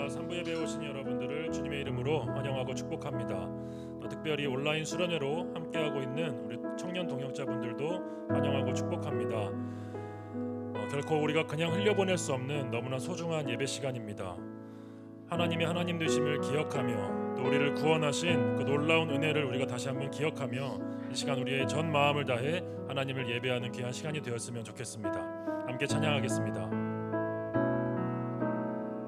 3부에 배우신 여러분들을 주님의 이름으로 환영하고 축복합니다. 특별히 온라인 수련회로 함께하고 있는 우리 청년 동역자분들도 환영하고 축복합니다. 결코 우리가 그냥 흘려보낼 수 없는 너무나 소중한 예배 시간입니다. 하나님의 하나님 되심을 기억하며 또 우리를 구원하신 그 놀라운 은혜를 우리가 다시 한번 기억하며 이 시간 우리의 전 마음을 다해 하나님을 예배하는 귀한 시간이 되었으면 좋겠습니다. 함께 찬양하겠습니다.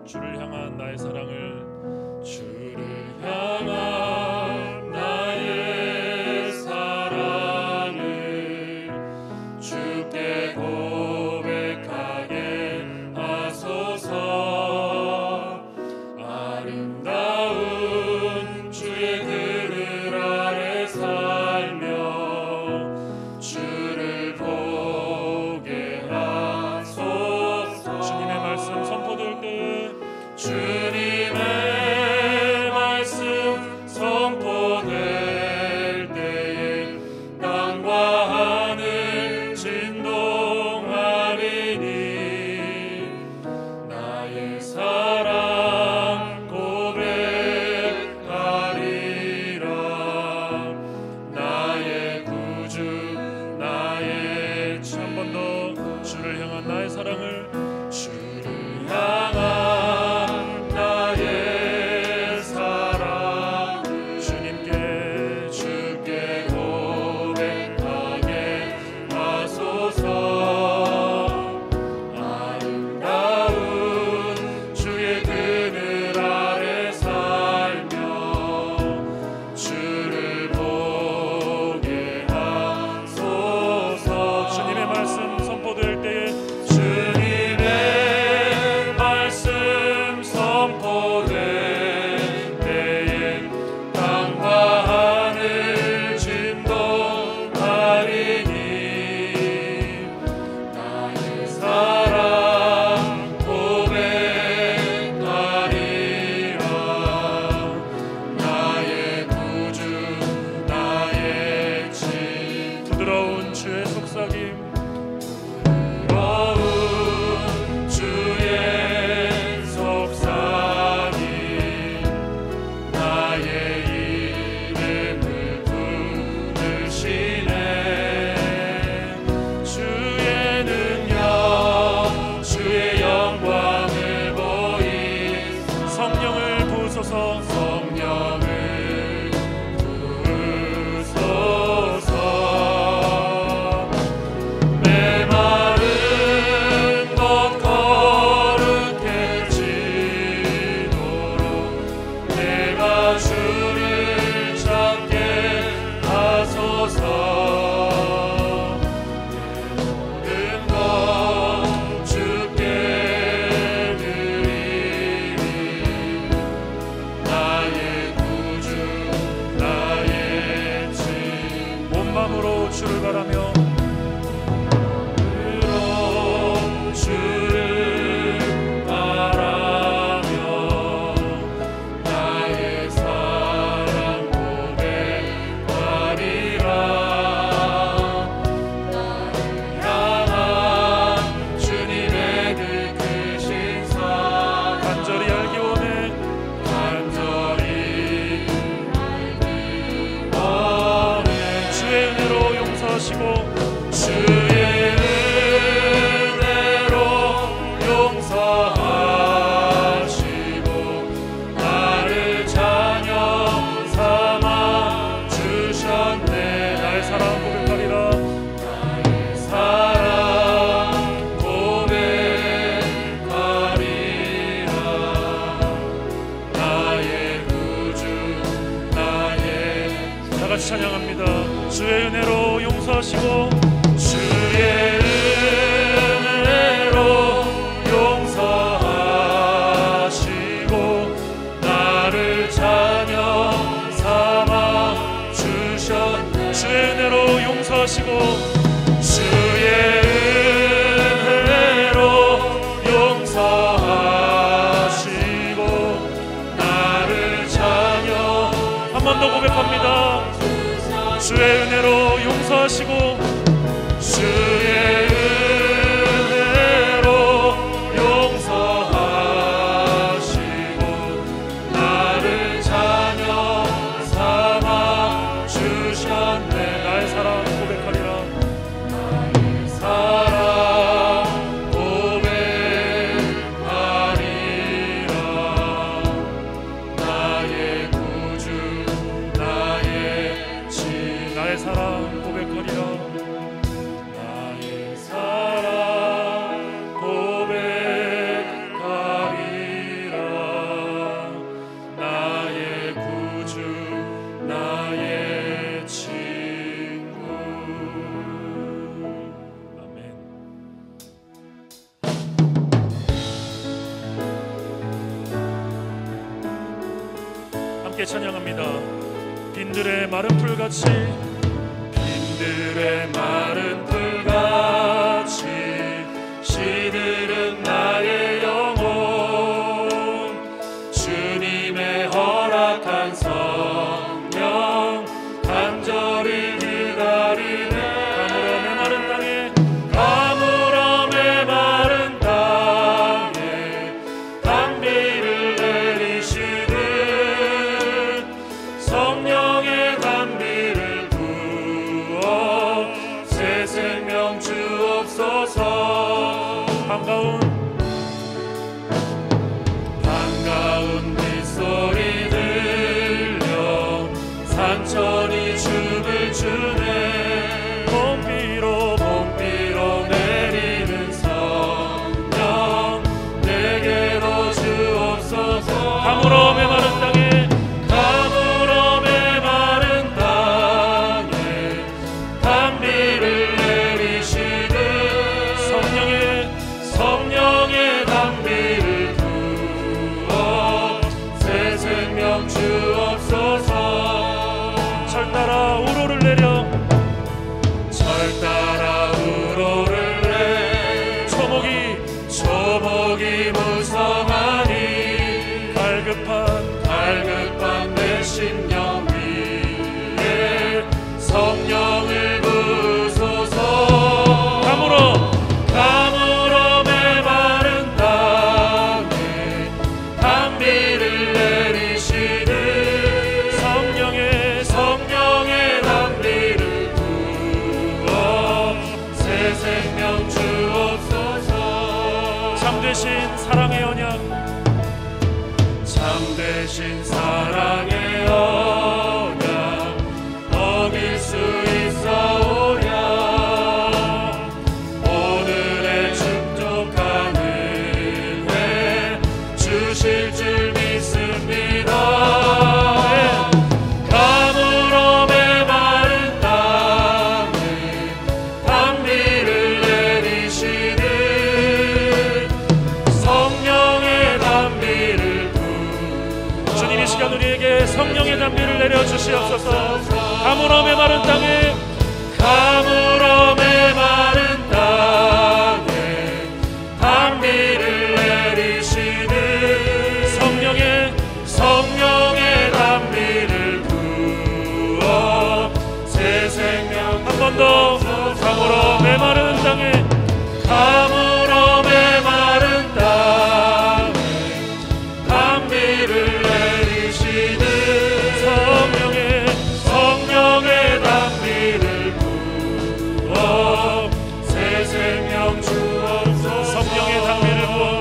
주를 향한 나의 사랑을, 주를 향한 나의 사랑을 주께 고백하게 하소서. 아름다운 주의 그늘 아래 살며 주를 보게 하소서. 주님의 말씀 선포될 때, 주님의 말씀 선포될 때에 땅과 하늘 진동하리니 나의 사랑 고백하리라. 나의 구주 나의 주. 한 번 더 주를 향한 나의 사랑을, 주를 향한 찬양합니다. 주의 은혜로 용서하시고, 주의 은혜로 용서하시고 나를 자녀 삼아 주셨네. 주의 은혜로 용서하시고, 주의 은혜로 용서하시고 나를 자녀. 한 번 더 고백합니다. 주의 은혜로 용서하시고, 주의 은혜로 용서하시고 나의 사랑 고백하리라. 나의 사랑 고백하리라. 나의 구주 나의 친구. 아멘. 함께 찬양합니다. 빈들의 마른 풀같이, 빈들의 마른 풀같이 시들은 나의 영혼. 주님의 허락한 성령 간절히 기다리네. 가물어 메마른 땅에, 가물어 메마른 땅에 단비를 내리시듯 성령의 단비를 부어 새 생명 주옵소서. 반가운 빗소리 들려 산천이 춤을 추네. 봄비로 내리는 성령 내게로 주옵소서. 가물어 메마른 땅에, 가물어 메마른 땅에 단비를 내리시듯 성령의 단비를 부어 새 생명 주옵소서. 철 따라 우로를 내려, 철 따라 우로를 내. 초목이 무성하니 갈급한 내 심령 위에 성령을 부소서. 가물어 메마른 땅에 단비를 내리시듯 성령의 단비를 부어 새 생명 주옵소서. 참되신 사랑의 언약, 참되신 사랑의 언약 어길 수 있사오랴. 오늘의 축복한 은혜 주실 줄 믿습니다. 가물어 메마른 땅에 단비를 내리시듯 성령의 단비를 부어. 주님 이 시간 우리에게 성령의 단비를 내려주시옵소서. 가물어 메마른 땅에, 가물어 메마른 땅에 단비를 내리시듯 성령의 단비를 부어 새 생명. 한 번 더. 가물어 메마른 땅에, 가물어 메마른 땅에 단비를 내리시듯 성령의 단비를 부어 새 생명 주옵소서. 성령의 단비를 부어,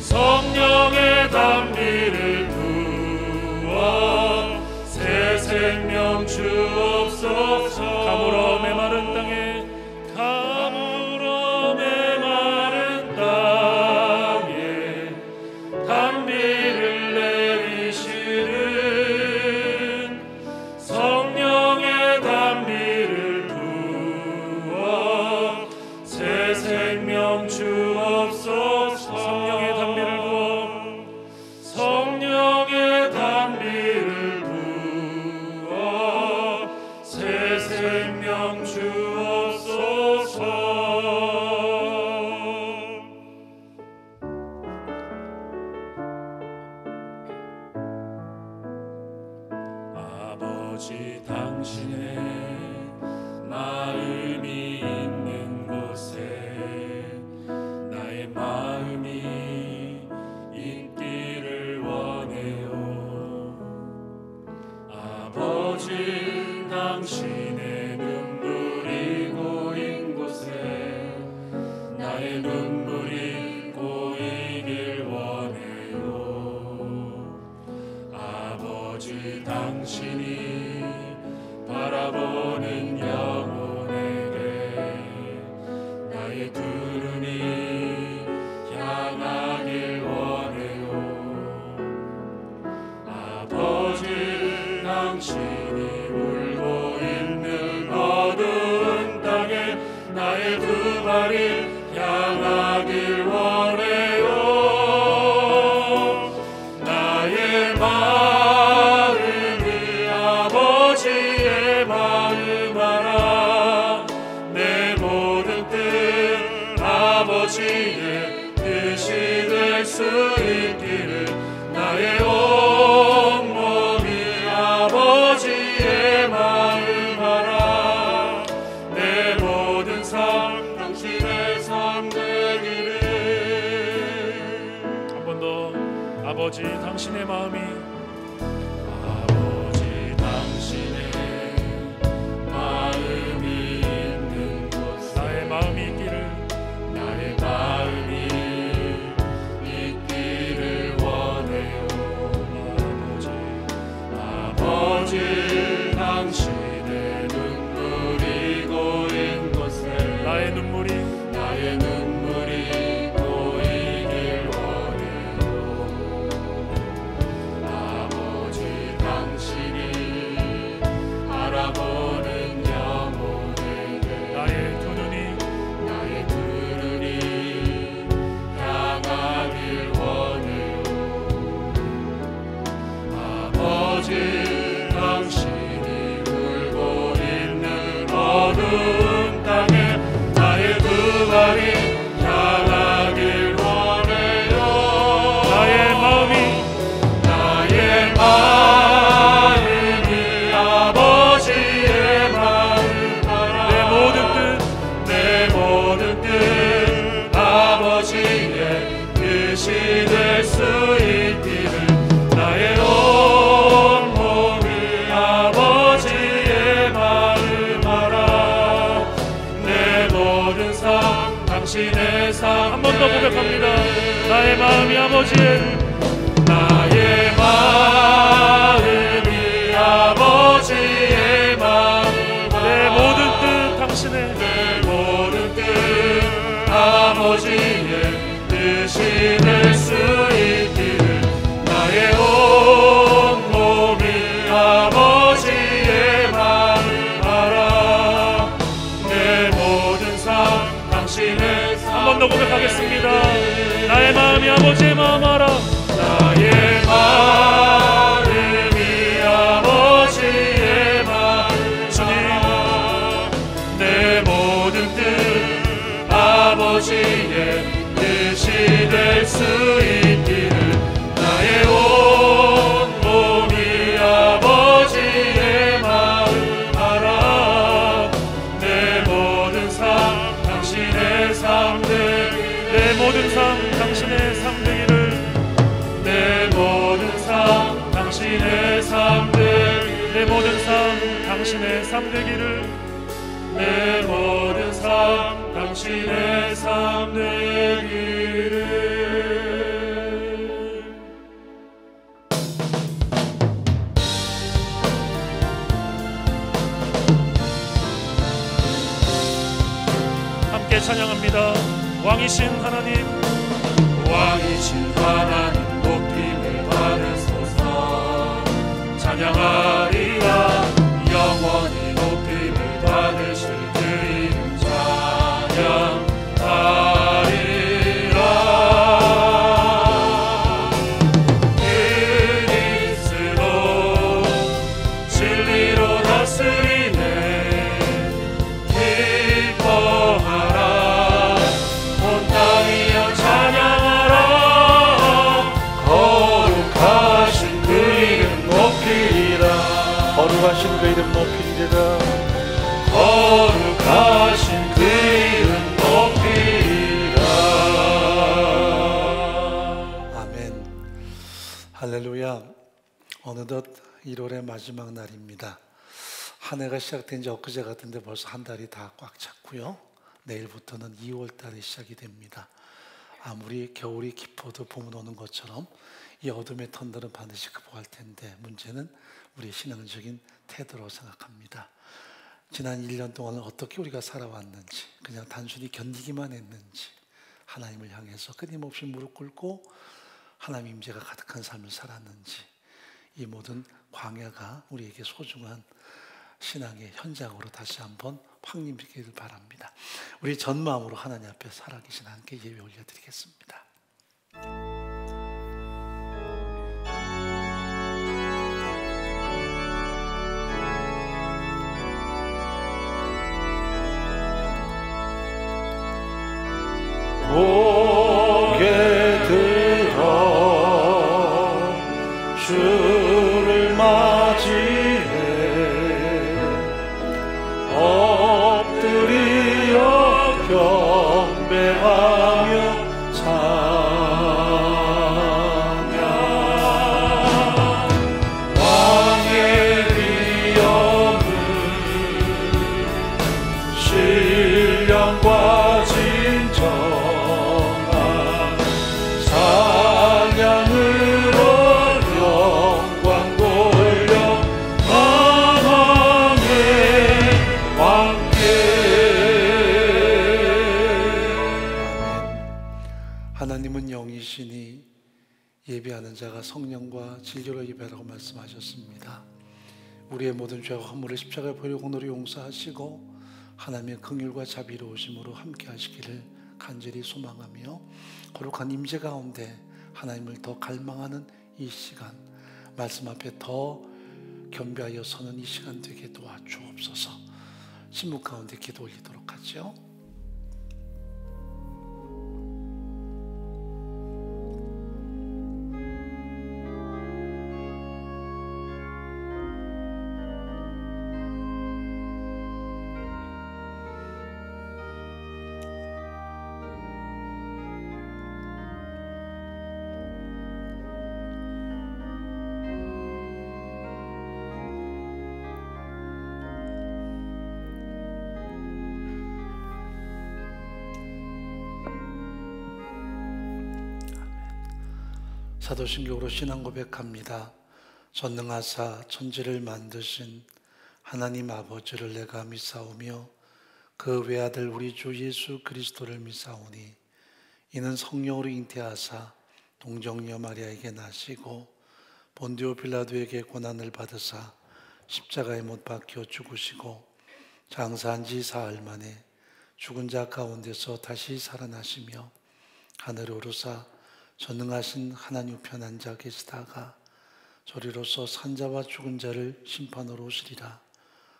성령의 단비를 부어 새 생명 주옵소서. 가물어 메마른 땅에, 가물어 메마른 땅에 단비를 내리시는 성령의 단비를 부어 새 생명 주옵소서. 성령의 단비를 부어, 성령의 단비를 부어 새 생명 주옵소서. 아버지 당신의 마음이 있는 곳에 나의 마음이 있기를 원해요. 아버지 당신의 눈물이 고인 곳에 나의 눈물이 고이길 원해요. 아버지 당신이 바라보 당신이 울고 있는 어두운 땅에 나의 두 발이 향하길 원해요. 나의 마음이 아버지의 마음 알아. 내 모든 뜻 아버지의 뜻이 될 수 있기를. 나의 온몸이 아버지의 마음 알아. 내 모든 삶 당신의 삶 되기를. 한 번 더. 아버지 당신의 마음이, 아버지 당신의 마음이 있는 곳에 나의 마음이 있기를. 나의 마음이 있기를 원해요. 아버지 당신의 눈물이 고인 곳에 나의 눈물이 고이길 원해요. 아버지 당신이 알아보는 영혼에게 나의 두 눈이 향하길 원해요. 아버지 당신이 울고 있는 어두운 땅에 나의 두 발이 향하길 원해요. 나의 마음이 아버지의 마음 알아. 내 모든 뜻 아버지의 뜻이 될 수 있기를. 나의 온몸이 아버지의 마음 알아. 내 모든 삶 당신의 삶. 한 번 더 고백합니다. 나의 마음이 아버지의 마음 알아. 내 모든 뜻 당신의 내 모든 뜻 아버지의 뜻이 될 수 있기를. 나의 온몸이 아버지의 마음 알아. 내 모든 삶 당신의 삶. 한 번 더 고백하겠습니다. 나의 마음이 아버지의 마음 알아. 나의 마음이 아버지의 마음 주님. 내 모든 뜻 아버지의 뜻이 될 수 있기를. 나의 온몸이 아버지의 마음 알아. 내 모든 삶 당신의 삶 되기를. 내 모든 삶 당신의 삶 되기를. 내 모든 삶 당신의 삶 되기를. 내 모든 삶 당신의 삶 되기를. 내 모든 삶 당신의 삶 되기를. 함께 찬양합니다. 왕이신 하나님, 왕이신 하나님 높임을 받으소서. 찬양하리라. 영원히 높임을 받으실 그 이름 찬양하리라. 그리스도 진리로 다스리네. 기뻐하라. 온 땅이여 찬양하라. 거룩하신 그 이름 높이리라. 거룩하신 그 이름 높이리라. 거룩하신 그 이름 높이리라. 아멘. 할렐루야. 어느덧 1월의 마지막 날입니다. 한 해가 시작된 지 엊그제 같은데 벌써 한 달이 다 꽉 찼고요. 내일부터는 2월 달이 시작이 됩니다. 아무리 겨울이 깊어도 봄은 오는 것처럼 이 어둠의 턴들은 반드시 극복할 텐데, 문제는 우리의 신앙적인 태도라고 생각합니다. 지난 1년 동안은 어떻게 우리가 살아왔는지, 그냥 단순히 견디기만 했는지, 하나님을 향해서 끊임없이 무릎 꿇고 하나님 임재가 가득한 삶을 살았는지, 이 모든 광야가 우리에게 소중한 신앙의 현장으로 다시 한번 확립되기를 바랍니다. 우리 전 마음으로 하나님 앞에 살아계신 하나님께 예배 올려드리겠습니다. 고개 들어 주를 맞이해 엎드려 경배하며 찬양 왕의 위엄을 신령과 진정한 찬양으로 영광 돌려 만왕의 왕께. 하나님은 영이시니 예배하는 자가 성령과 진리로 예배하라고 말씀하셨습니다. 우리의 모든 죄와 허물을 십자가에 보여 공로로 용서하시고 하나님의 긍휼과 자비로우심으로 함께 하시기를 간절히 소망하며 거룩한 임재 가운데 하나님을 더 갈망하는 이 시간, 말씀 앞에 더 겸비하여 서는 이 시간 되게 도와주옵소서. 침묵 가운데 기도 올리도록 하죠. 사도신경으로 신앙 고백합니다. 전능하사 천지를 만드신 하나님 아버지를 내가 믿사오며 그 외아들 우리 주 예수 그리스도를 믿사오니 이는 성령으로 잉태하사 동정녀 마리아에게 나시고 본디오 빌라도에게 고난을 받으사 십자가에 못 박혀 죽으시고 장사한 지 사흘 만에 죽은 자 가운데서 다시 살아나시며 하늘에 오르사 전능하신 하나님 우편 앉아 계시다가 저리로서 산자와 죽은 자를 심판하러 오시리라.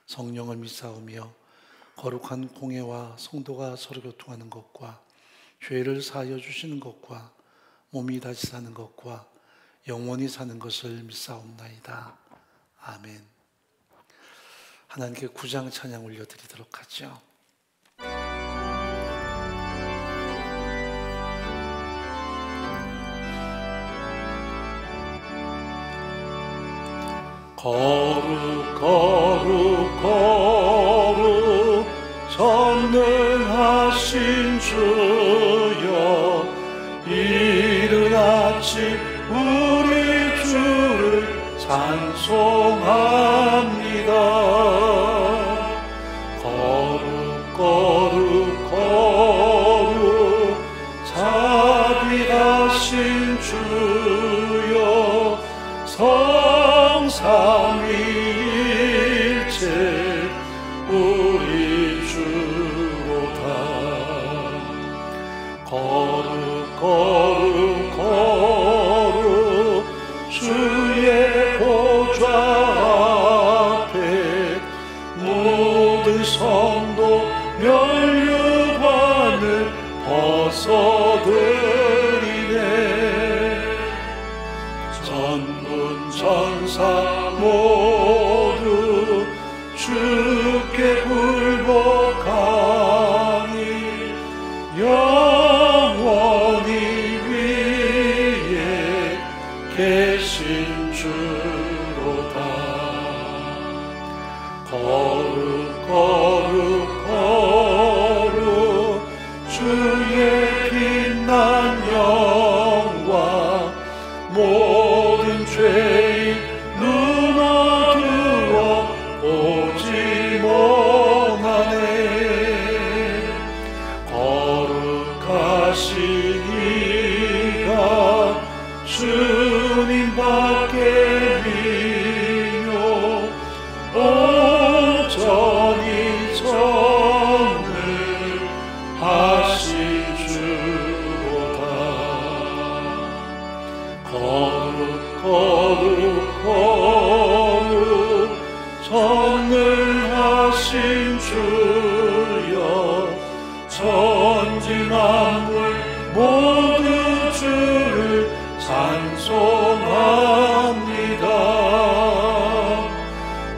성령을 믿사오며 거룩한 공회와 성도가 서로 교통하는 것과 죄를 사하여 주시는 것과 몸이 다시 사는 것과 영원히 사는 것을 믿사옵나이다. 아멘. 하나님께 구장 찬양 올려드리도록 하죠. 거룩 거룩 거룩 전능하신 주여 이른 아침 우리 주를 찬송합니다. 거룩 거룩 거룩 자비하신 주여 성삼위일체 우리 주로다. 거룩 거룩 거룩 주의 보좌 앞에 모든 성도 면류관을 벗어드리네. 전문 전사 모두 주께 굴복하니 영원히 위에 계신 주로다. 거룩 거룩 거룩 주의 빛난 영광 모든 죄인 눈 어두워 보지 못하네. 거룩하신 이가 주님 밖에 전능하신 주여 천지 만물 모두 주를 찬송합니다.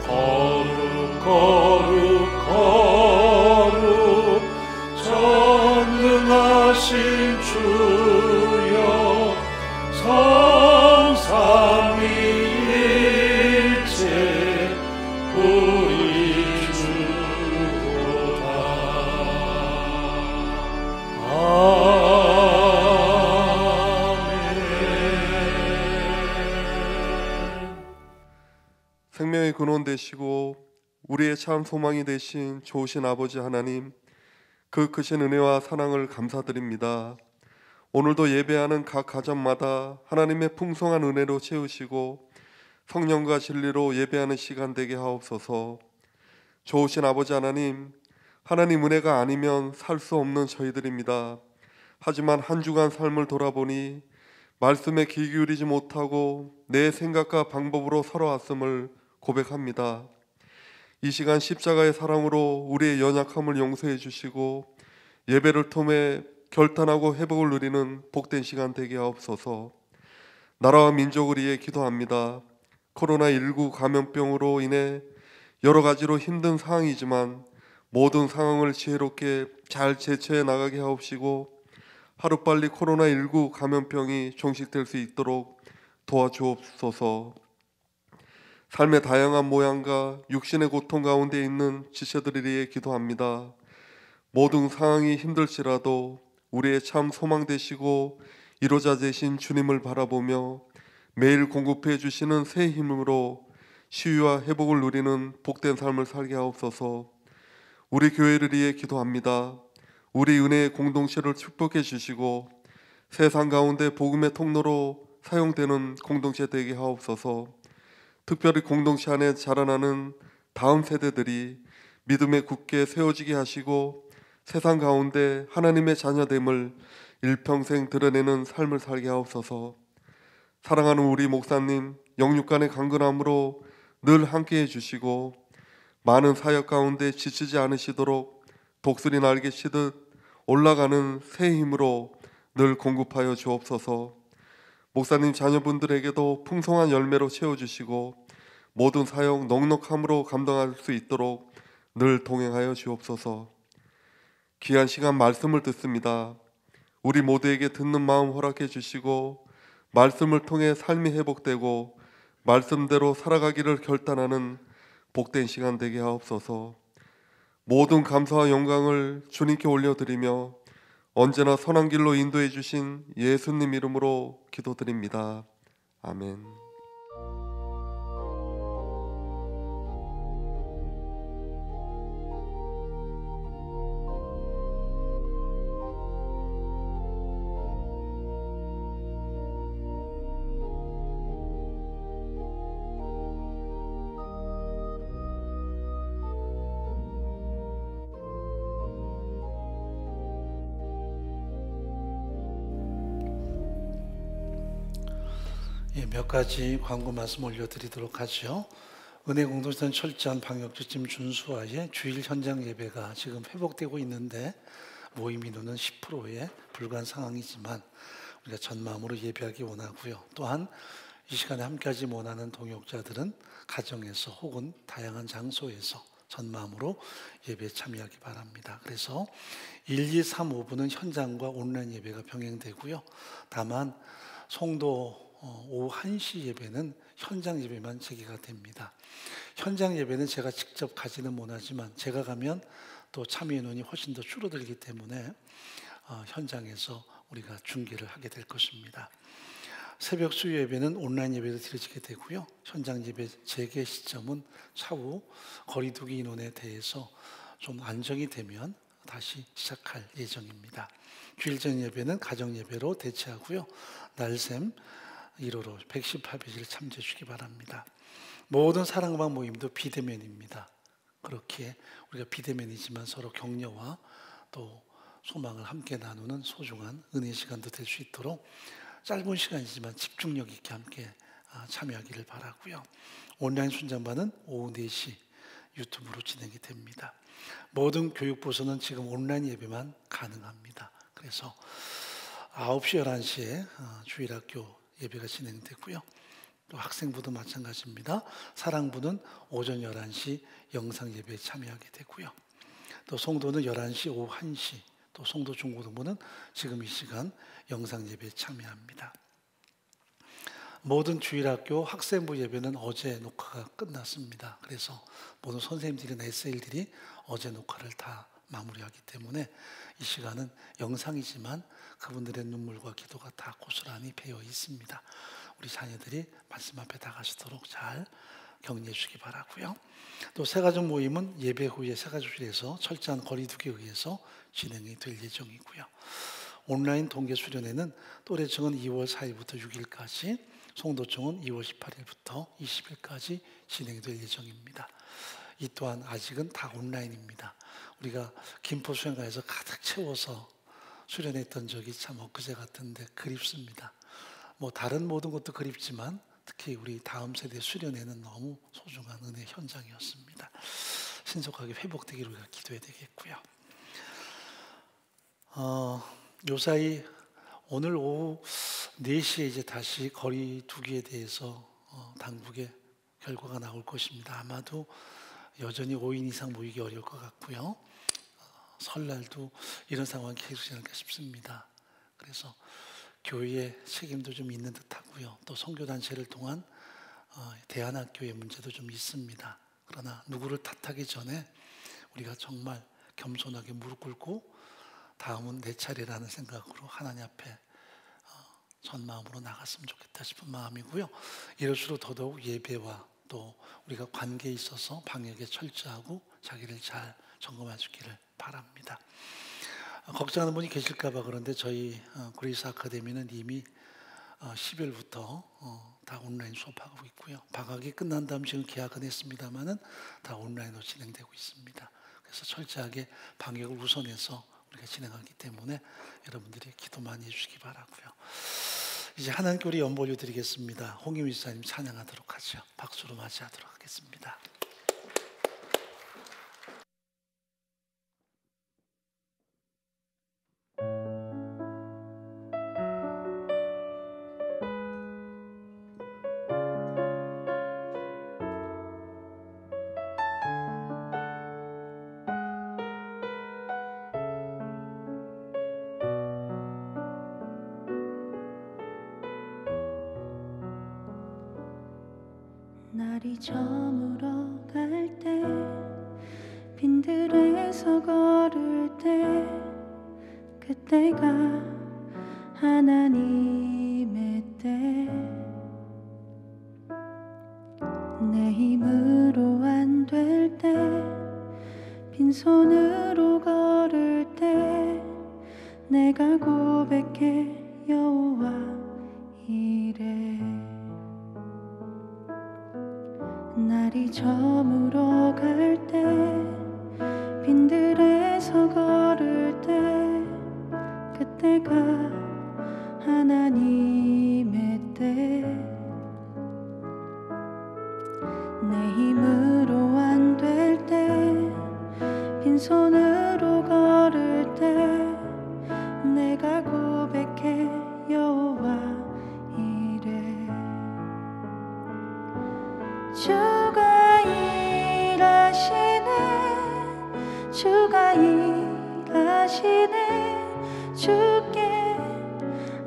거룩 거룩 거룩 전능하신 주여 성삼위일체 우리 주로다. 생명의 근원 되시고 우리의 참 소망이 되신 좋으신 아버지 하나님, 그 크신 은혜와 사랑을 감사드립니다. 오늘도 예배하는 각 가정마다 하나님의 풍성한 은혜로 채우시고 성령과 진리로 예배하는 시간 되게 하옵소서. 좋으신 아버지 하나님, 하나님 은혜가 아니면 살 수 없는 저희들입니다. 하지만 한 주간 삶을 돌아보니 말씀에 귀 기울이지 못하고 내 생각과 방법으로 살아왔음을 고백합니다. 이 시간 십자가의 사랑으로 우리의 연약함을 용서해 주시고 예배를 통해 결단하고 회복을 누리는 복된 시간 되게 하옵소서. 나라와 민족을 위해 기도합니다. 코로나19 감염병으로 인해 여러 가지로 힘든 상황이지만 모든 상황을 지혜롭게 잘 제쳐해 나가게 하옵시고 하루빨리 코로나19 감염병이 종식될 수 있도록 도와주옵소서. 삶의 다양한 모양과 육신의 고통 가운데 있는 지체들을 위해 기도합니다. 모든 상황이 힘들지라도 우리의 참 소망 되시고 이로자 되신 주님을 바라보며 매일 공급해 주시는 새 힘으로 시위와 회복을 누리는 복된 삶을 살게 하옵소서. 우리 교회를 위해 기도합니다. 우리 은혜의 공동체를 축복해 주시고 세상 가운데 복음의 통로로 사용되는 공동체 되게 하옵소서. 특별히 공동체 안에 자라나는 다음 세대들이 믿음에 굳게 세워지게 하시고 세상 가운데 하나님의 자녀됨을 일평생 드러내는 삶을 살게 하옵소서. 사랑하는 우리 목사님, 영육간의 강건함으로 늘 함께해 주시고 많은 사역 가운데 지치지 않으시도록 독수리 날개 치듯 올라가는 새 힘으로 늘 공급하여 주옵소서. 목사님 자녀분들에게도 풍성한 열매로 채워주시고 모든 사역 넉넉함으로 감당할 수 있도록 늘 동행하여 주옵소서. 귀한 시간 말씀을 듣습니다. 우리 모두에게 듣는 마음 허락해 주시고 말씀을 통해 삶이 회복되고 말씀대로 살아가기를 결단하는 복된 시간 되게 하옵소서. 모든 감사와 영광을 주님께 올려드리며 언제나 선한 길로 인도해 주신 예수님 이름으로 기도드립니다. 아멘. 몇 가지 광고 말씀 올려드리도록 하죠. 은혜 공동체는 철저한 방역 지침 준수하에 주일 현장 예배가 지금 회복되고 있는데 모임 인원은 10%에 불과한 상황이지만 우리가 전 마음으로 예배하기 원하고요. 또한 이 시간에 함께하지 원하는 동역자들은 가정에서 혹은 다양한 장소에서 전 마음으로 예배에 참여하기 바랍니다. 그래서 1, 2, 3, 5부는 현장과 온라인 예배가 병행되고요. 다만 송도 오후 1시 예배는 현장 예배만 재개가 됩니다. 현장 예배는 제가 직접 가지는 못하지만 제가 가면 또 참여 인원이 훨씬 더 줄어들기 때문에 현장에서 우리가 중계를 하게 될 것입니다. 새벽 수요 예배는 온라인 예배로 드려지게 되고요. 현장 예배 재개 시점은 차후 거리두기 인원에 대해서 좀 안정이 되면 다시 시작할 예정입니다. 주일전 예배는 가정 예배로 대체하고요. 날샘 1호로 118페이지를 참조해 주시기 바랍니다. 모든 사랑방 모임도 비대면입니다. 그렇기에 우리가 비대면이지만 서로 격려와 또 소망을 함께 나누는 소중한 은혜 시간도 될 수 있도록 짧은 시간이지만 집중력 있게 함께 참여하기를 바라고요. 온라인 순장반은 오후 4시 유튜브로 진행이 됩니다. 모든 교육부서는 지금 온라인 예배만 가능합니다. 그래서 9시, 11시에 주일학교 예배가 진행되고요. 또 학생부도 마찬가지입니다. 사랑부는 오전 11시 영상 예배에 참여하게 되고요. 또 송도는 11시, 오후 1시, 또 송도 중고등부는 지금 이 시간 영상 예배에 참여합니다. 모든 주일학교 학생부 예배는 어제 녹화가 끝났습니다. 그래서 모든 선생님들이나 SL들이 어제 녹화를 다 마무리하기 때문에 이 시간은 영상이지만 그분들의 눈물과 기도가 다 고스란히 배어 있습니다. 우리 자녀들이 말씀 앞에 나가시도록 잘 격려해 주시기 바라고요. 또 새가족 모임은 예배 후에 새가족실에서 철저한 거리두기에 의해서 진행이 될 예정이고요. 온라인 동계 수련회는 또래청은 2월 4일부터 6일까지, 송도청은 2월 18일부터 20일까지 진행이 될 예정입니다. 이 또한 아직은 다 온라인입니다. 우리가 김포 수련가에서 가득 채워서 수련했던 적이 참 엊그제 같은데 그립습니다. 뭐 다른 모든 것도 그립지만 특히 우리 다음 세대 수련회는 너무 소중한 은혜 현장이었습니다. 신속하게 회복되기를 우리가 기도해야 되겠고요. 요사이 오늘 오후 4시에 이제 다시 거리두기에 대해서 당국의 결과가 나올 것입니다. 아마도 여전히 5인 이상 모이기 어려울 것 같고요. 설날도 이런 상황이 계속되지 않을까 싶습니다. 그래서 교회의 책임도 좀 있는 듯하고요. 또 선교단체를 통한 대안학교의 문제도 좀 있습니다. 그러나 누구를 탓하기 전에 우리가 정말 겸손하게 무릎 꿇고 다음은 내 차례라는 생각으로 하나님 앞에 전 마음으로 나갔으면 좋겠다 싶은 마음이고요. 이럴수록 더더욱 예배와 또 우리가 관계에 있어서 방역에 철저하고 자기를 잘 점검해 주기를 바랍니다. 걱정하는 분이 계실까 봐 그런데 저희 그레이스 아카데미는 이미 10일부터 다 온라인 수업하고 있고요. 방학이 끝난 다음 지금 개학은 했습니다마는 다 온라인으로 진행되고 있습니다. 그래서 철저하게 방역을 우선해서 우리가 진행하기 때문에 여러분들이 기도 많이 해주시기 바라고요. 이제 하나님께 연보 올려드리겠습니다. 홍유미 지사님 찬양하도록 하죠. 박수로 맞이하도록 하겠습니다. 날이 저물어 갈 때 빈들에서 걸을 때 그때가 하나님의 때 내 힘으로 안 될 때 빈손으로 걸을 때 내가 고백해 여호와 이래 날이 저물어 갈 때 빈들에서 걸을 때 그때가 하나님의 때 내 힘으로 안 될 때 빈손으로 걸을 때 내가 고백해 여호와 이래 주가 일하시네 주가 일하시네 주께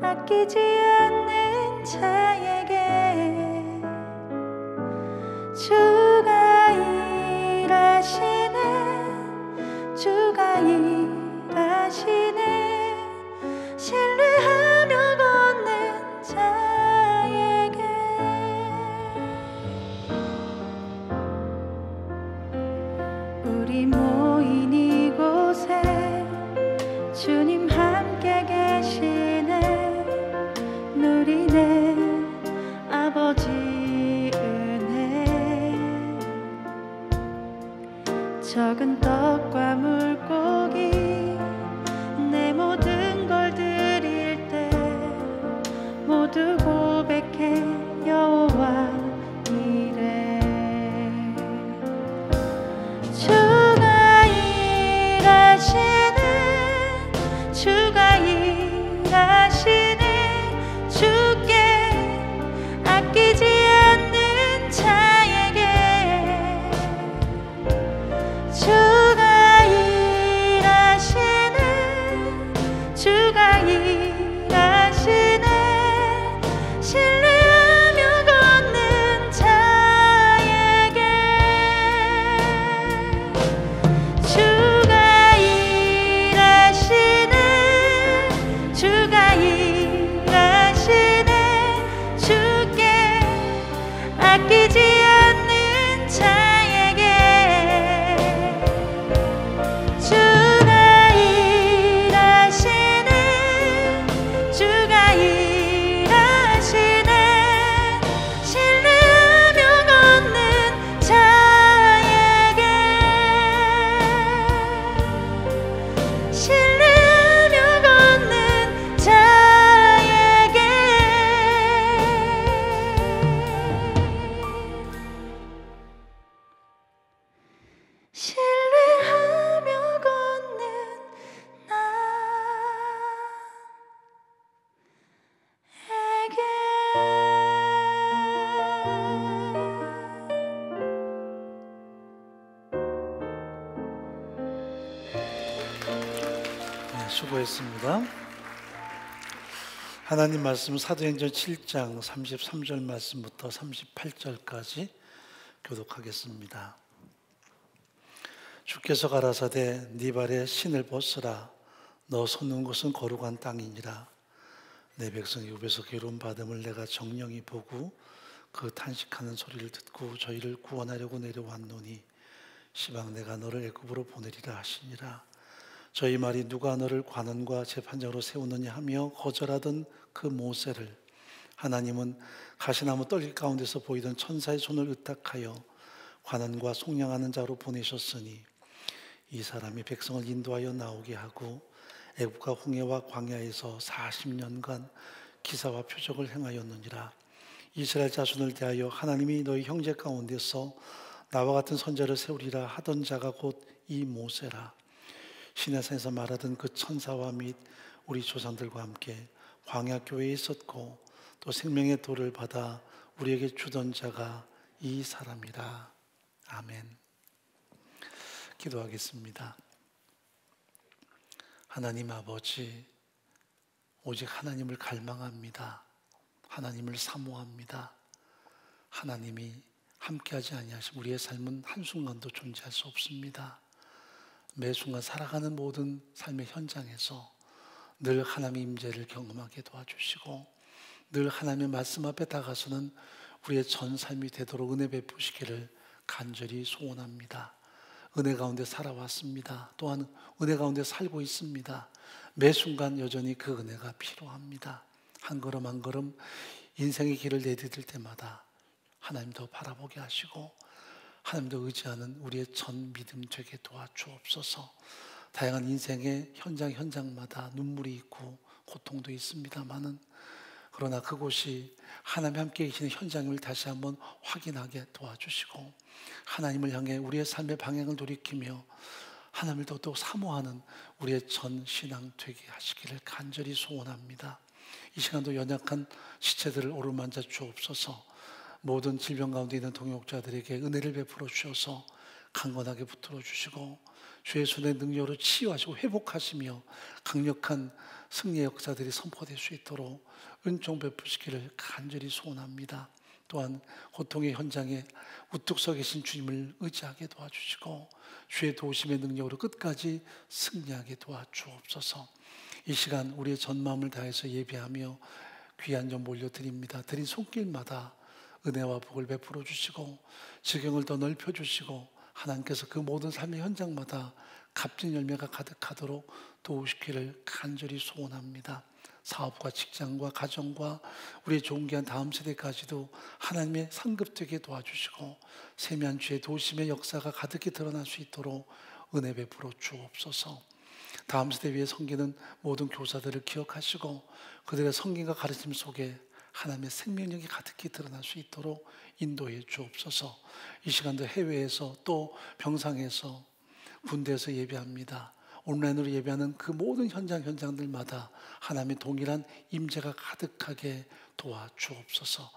아끼지 않는 자에게 주가 일하시네 주가 일하시네 신뢰하며 걷는 자에게 우리 모인 이곳에 주님 함께 계시네 누리네 아버지 은혜 적은 떡과 물고기 내 모든 걸 드릴 때 모두 고백해 여호와 이래 신뢰하며 걷는 네, 수고했습니다. 하나님 말씀 사도행전 7장 33절 말씀부터 38절까지 교독하겠습니다. 주께서 가라사대 네 발에 신을 벗으라. 너 섰는 곳은 거룩한 땅이니라. 내 백성 욥에서 괴로움 받음을 내가 정령이 보고 그 탄식하는 소리를 듣고 저희를 구원하려고 내려왔노니 시방 내가 너를 애굽으로 보내리라 하시니라. 저희 말이 누가 너를 관원과 재판장으로 세우느냐 하며 거절하던 그 모세를 하나님은 가시나무 떨기 가운데서 보이던 천사의 손을 의탁하여 관원과 속량하는 자로 보내셨으니 이 사람이 백성을 인도하여 나오게 하고 애굽과 홍해와 광야에서 40년간 기사와 표적을 행하였느니라. 이스라엘 자손을 대하여 하나님이 너희 형제 가운데서 나와 같은 선자를 세우리라 하던 자가 곧 이 모세라. 시내산에서 말하던 그 천사와 및 우리 조상들과 함께 광야 교회에 있었고 또 생명의 돌을 받아 우리에게 주던 자가 이 사람이라. 아멘. 기도하겠습니다. 하나님 아버지, 오직 하나님을 갈망합니다. 하나님을 사모합니다. 하나님이 함께하지 아니하시면 우리의 삶은 한순간도 존재할 수 없습니다. 매 순간 살아가는 모든 삶의 현장에서 늘 하나님의 임재를 경험하게 도와주시고 늘 하나님의 말씀 앞에 다가서는 우리의 전 삶이 되도록 은혜 베푸시기를 간절히 소원합니다. 은혜 가운데 살아왔습니다. 또한 은혜 가운데 살고 있습니다. 매 순간 여전히 그 은혜가 필요합니다. 한 걸음 한 걸음 인생의 길을 내디딜 때마다 하나님 더 바라보게 하시고 하나님도 의지하는 우리의 전 믿음 되게 도와주옵소서. 다양한 인생의 현장마다 눈물이 있고 고통도 있습니다만은 그러나 그곳이 하나님 함께 계시는 현장을 다시 한번 확인하게 도와주시고 하나님을 향해 우리의 삶의 방향을 돌이키며 하나님을 더욱 사모하는 우리의 전 신앙 되게 하시기를 간절히 소원합니다. 이 시간도 연약한 지체들을 오르만져 주옵소서. 모든 질병 가운데 있는 동역자들에게 은혜를 베풀어 주셔서 강건하게 붙들어 주시고 주의 손의 능력으로 치유하시고 회복하시며 강력한 승리의 역사들이 선포될 수 있도록 은총 베푸시기를 간절히 소원합니다. 또한 고통의 현장에 우뚝 서 계신 주님을 의지하게 도와주시고 주의 도우심의 능력으로 끝까지 승리하게 도와주옵소서. 이 시간 우리의 전 마음을 다해서 예배하며 귀한 점 올려드립니다. 드린 손길마다 은혜와 복을 베풀어 주시고 지경을 더 넓혀 주시고 하나님께서 그 모든 삶의 현장마다 값진 열매가 가득하도록 도우시기를 간절히 소원합니다. 사업과 직장과 가정과 우리의 존귀한 다음 세대까지도 하나님의 상급되게 도와주시고 세미한 주의 도우심의 역사가 가득히 드러날 수 있도록 은혜 베풀어 주옵소서. 다음 세대 위에 섬기는 모든 교사들을 기억하시고 그들의 섬김과 가르침 속에 하나님의 생명력이 가득히 드러날 수 있도록 인도해 주옵소서. 이 시간도 해외에서 또 병상에서 군대에서 예배합니다. 온라인으로 예배하는 그 모든 현장들마다 하나님의 동일한 임재가 가득하게 도와주옵소서.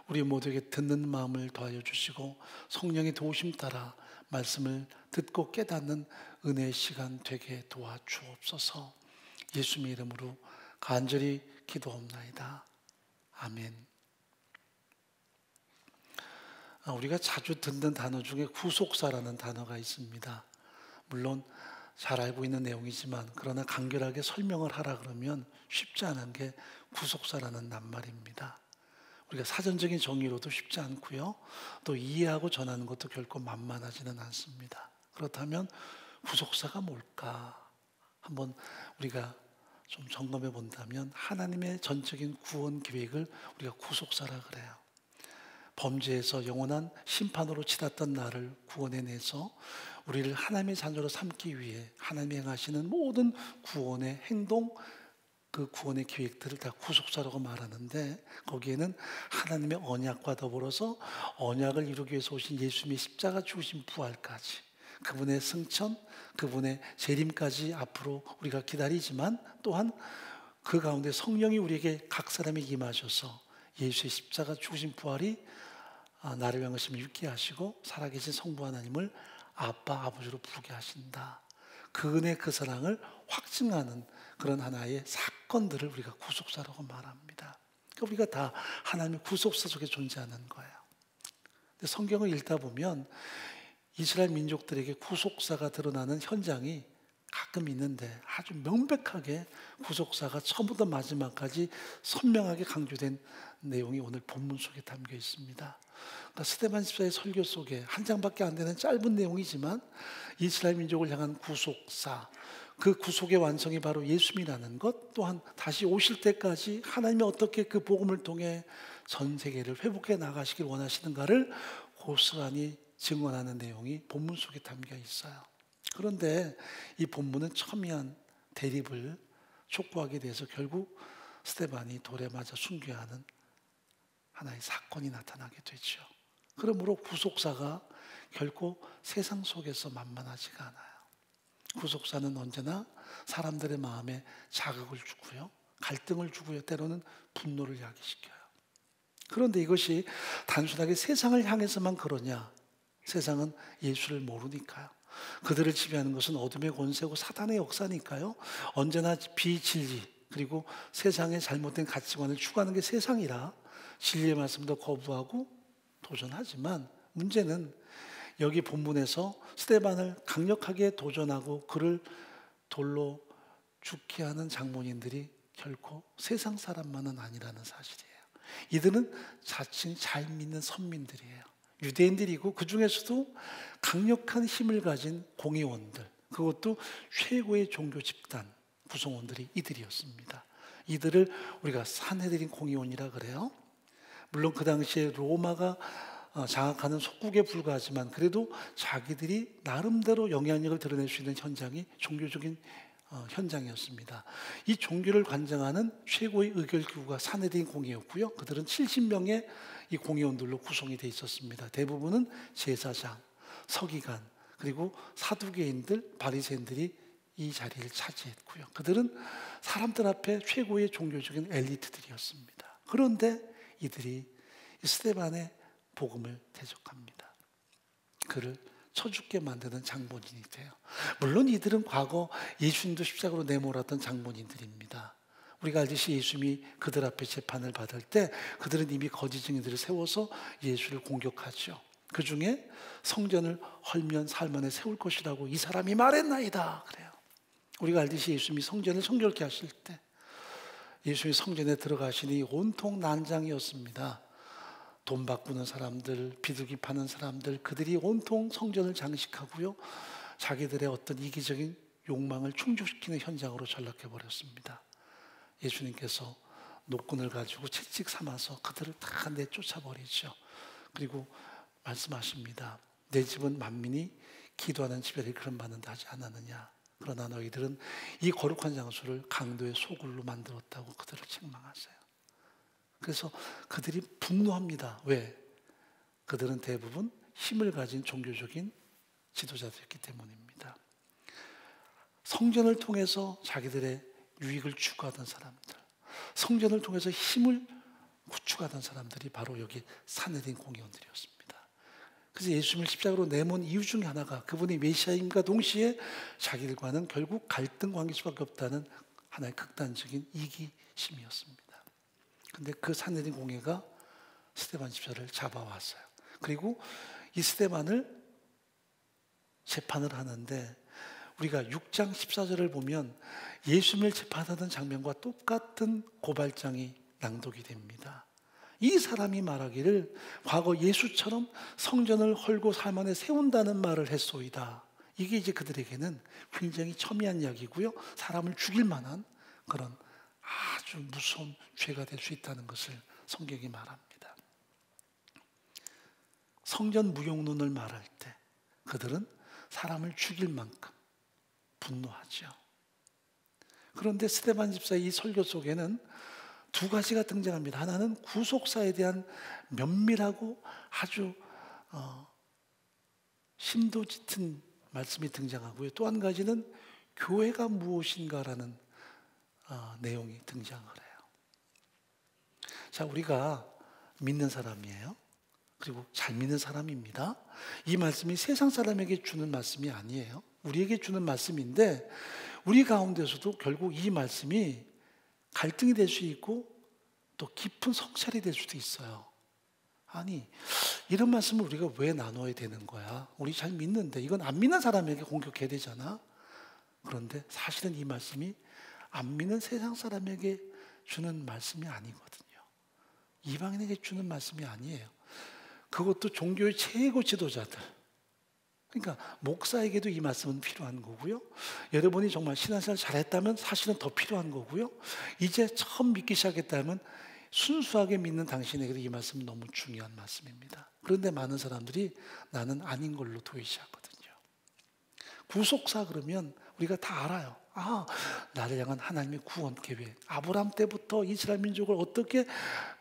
우리 모두에게 듣는 마음을 더하여 주시고 성령의 도우심 따라 말씀을 듣고 깨닫는 은혜의 시간 되게 도와주옵소서. 예수님의 이름으로 간절히 기도옵나이다. 아멘. 우리가 자주 듣는 단어 중에 구속사라는 단어가 있습니다. 물론 잘 알고 있는 내용이지만 그러나 간결하게 설명을 하라 그러면 쉽지 않은 게 구속사라는 낱말입니다. 우리가 사전적인 정의로도 쉽지 않고요. 또 이해하고 전하는 것도 결코 만만하지는 않습니다. 그렇다면 구속사가 뭘까? 한번 우리가 좀 점검해 본다면 하나님의 전적인 구원 계획을 우리가 구속사라 그래요. 범죄에서 영원한 심판으로 치닫던 나를 구원해내서 우리를 하나님의 자녀로 삼기 위해 하나님이 행하시는 모든 구원의 행동, 그 구원의 계획들을 다 구속사라고 말하는데 거기에는 하나님의 언약과 더불어서 언약을 이루기 위해서 오신 예수님의 십자가 죽으신 부활까지 그분의 승천, 그분의 재림까지 앞으로 우리가 기다리지만 또한 그 가운데 성령이 우리에게 각 사람에게 임하셔서 예수의 십자가 죽으신 부활이 나를 향하심을 믿게 하시고 살아계신 성부 하나님을 아빠, 아버지로 부르게 하신다. 그 은혜, 그 사랑을 확증하는 그런 하나의 사건들을 우리가 구속사라고 말합니다. 그러니까 우리가 다 하나님의 구속사 속에 존재하는 거예요. 근데 성경을 읽다 보면 이스라엘 민족들에게 구속사가 드러나는 현장이 가끔 있는데 아주 명백하게 구속사가 처음부터 마지막까지 선명하게 강조된 내용이 오늘 본문 속에 담겨 있습니다. 그러니까 스데반 집사의 설교 속에 한 장밖에 안 되는 짧은 내용이지만 이스라엘 민족을 향한 구속사, 그 구속의 완성이 바로 예수님이라는 것, 또한 다시 오실 때까지 하나님이 어떻게 그 복음을 통해 전 세계를 회복해 나가시길 원하시는가를 고스란히 증언하는 내용이 본문 속에 담겨 있어요. 그런데 이 본문은 첨예한 대립을 촉구하게 돼서 결국 스데반이 돌에 맞아 순교하는 하나의 사건이 나타나게 되죠. 그러므로 구속사가 결코 세상 속에서 만만하지가 않아요. 구속사는 언제나 사람들의 마음에 자극을 주고요, 갈등을 주고요, 때로는 분노를 야기시켜요. 그런데 이것이 단순하게 세상을 향해서만 그러냐? 세상은 예수를 모르니까요. 그들을 지배하는 것은 어둠의 권세고 사단의 역사니까요. 언제나 비진리 그리고 세상의 잘못된 가치관을 추구하는 게 세상이라 진리의 말씀도 거부하고 도전하지만, 문제는 여기 본문에서 스데반을 강력하게 도전하고 그를 돌로 죽게 하는 장본인들이 결코 세상 사람만은 아니라는 사실이에요. 이들은 자칭 잘 믿는 선민들이에요. 유대인들이고 그 중에서도 강력한 힘을 가진 공의원들, 그것도 최고의 종교 집단 구성원들이 이들이었습니다. 이들을 우리가 산헤드린 공의원이라 그래요. 물론 그 당시에 로마가 장악하는 속국에 불과하지만 그래도 자기들이 나름대로 영향력을 드러낼 수 있는 현장이 종교적인 현장이었습니다. 이 종교를 관장하는 최고의 의결기구가 산헤드린 공의였고요. 그들은 70명의 이 공의원들로 구성이 되어 있었습니다. 대부분은 제사장, 서기관, 그리고 사두개인들, 바리새인들이 이 자리를 차지했고요. 그들은 사람들 앞에 최고의 종교적인 엘리트들이었습니다. 그런데 이들이 스데반의 복음을 대적합니다. 그를 쳐죽게 만드는 장본인이 돼요. 물론 이들은 과거 예수님도 십자가로 내몰았던 장본인들입니다. 우리가 알듯이 예수님이 그들 앞에 재판을 받을 때 그들은 이미 거짓 증인들을 세워서 예수를 공격하죠. 그 중에 성전을 헐면 살만에 세울 것이라고 이 사람이 말했나이다 그래요. 우리가 알듯이 예수님이 성전을 성결케 하실 때 예수님이 성전에 들어가시니 온통 난장이었습니다. 돈 바꾸는 사람들, 비둘기 파는 사람들, 그들이 온통 성전을 장식하고요, 자기들의 어떤 이기적인 욕망을 충족시키는 현장으로 전락해 버렸습니다. 예수님께서 노끈을 가지고 채찍 삼아서 그들을 다 내쫓아 버리죠. 그리고 말씀하십니다. 내 집은 만민이 기도하는 집에 그런 받는다 하지 않았느냐. 그러나 너희들은 이 거룩한 장소를 강도의 소굴로 만들었다고 그들을 책망하세요. 그래서 그들이 분노합니다. 왜? 그들은 대부분 힘을 가진 종교적인 지도자들이었기 때문입니다. 성전을 통해서 자기들의 유익을 추구하던 사람들, 성전을 통해서 힘을 구축하던 사람들이 바로 여기 산헤드린 공의원들이었습니다. 그래서 예수님을 십자가로 내몬 이유 중에 하나가 그분이 메시아임과 동시에 자기들과는 결국 갈등 관계일 수밖에 없다는 하나의 극단적인 이기심이었습니다. 근데 그 산헤드린 공회가 스데반 집사를 잡아왔어요. 그리고 이 스데반을 재판을 하는데 우리가 6장 14절을 보면 예수님을 재판하던 장면과 똑같은 고발장이 낭독이 됩니다. 이 사람이 말하기를 과거 예수처럼 성전을 헐고 살만에 세운다는 말을 했소이다. 이게 이제 그들에게는 굉장히 첨예한 이야기고요, 사람을 죽일 만한 그런 아주 무서운 죄가 될 수 있다는 것을 성경이 말합니다. 성전 무용론을 말할 때 그들은 사람을 죽일 만큼 분노하죠. 그런데 스데반 집사의 이 설교 속에는 두 가지가 등장합니다. 하나는 구속사에 대한 면밀하고 아주 심도 짙은 말씀이 등장하고요. 또 한 가지는 교회가 무엇인가라는 내용이 등장을 해요. 자, 우리가 믿는 사람이에요. 그리고 잘 믿는 사람입니다. 이 말씀이 세상 사람에게 주는 말씀이 아니에요. 우리에게 주는 말씀인데 우리 가운데서도 결국 이 말씀이 갈등이 될 수 있고 또 깊은 성찰이 될 수도 있어요. 아니, 이런 말씀을 우리가 왜 나눠야 되는 거야? 우리 잘 믿는데 이건 안 믿는 사람에게 공격해야 되잖아. 그런데 사실은 이 말씀이 안 믿는 세상 사람에게 주는 말씀이 아니거든요. 이방인에게 주는 말씀이 아니에요. 그것도 종교의 최고 지도자들, 그러니까 목사에게도 이 말씀은 필요한 거고요. 여러분이 정말 신앙생활 잘했다면 사실은 더 필요한 거고요. 이제 처음 믿기 시작했다면 순수하게 믿는 당신에게도 이 말씀은 너무 중요한 말씀입니다. 그런데 많은 사람들이 나는 아닌 걸로 도외시하거든요. 구속사 그러면 우리가 다 알아요. 나를 향한 하나님의 구원 계획, 아브라함 때부터 이스라엘 민족을 어떻게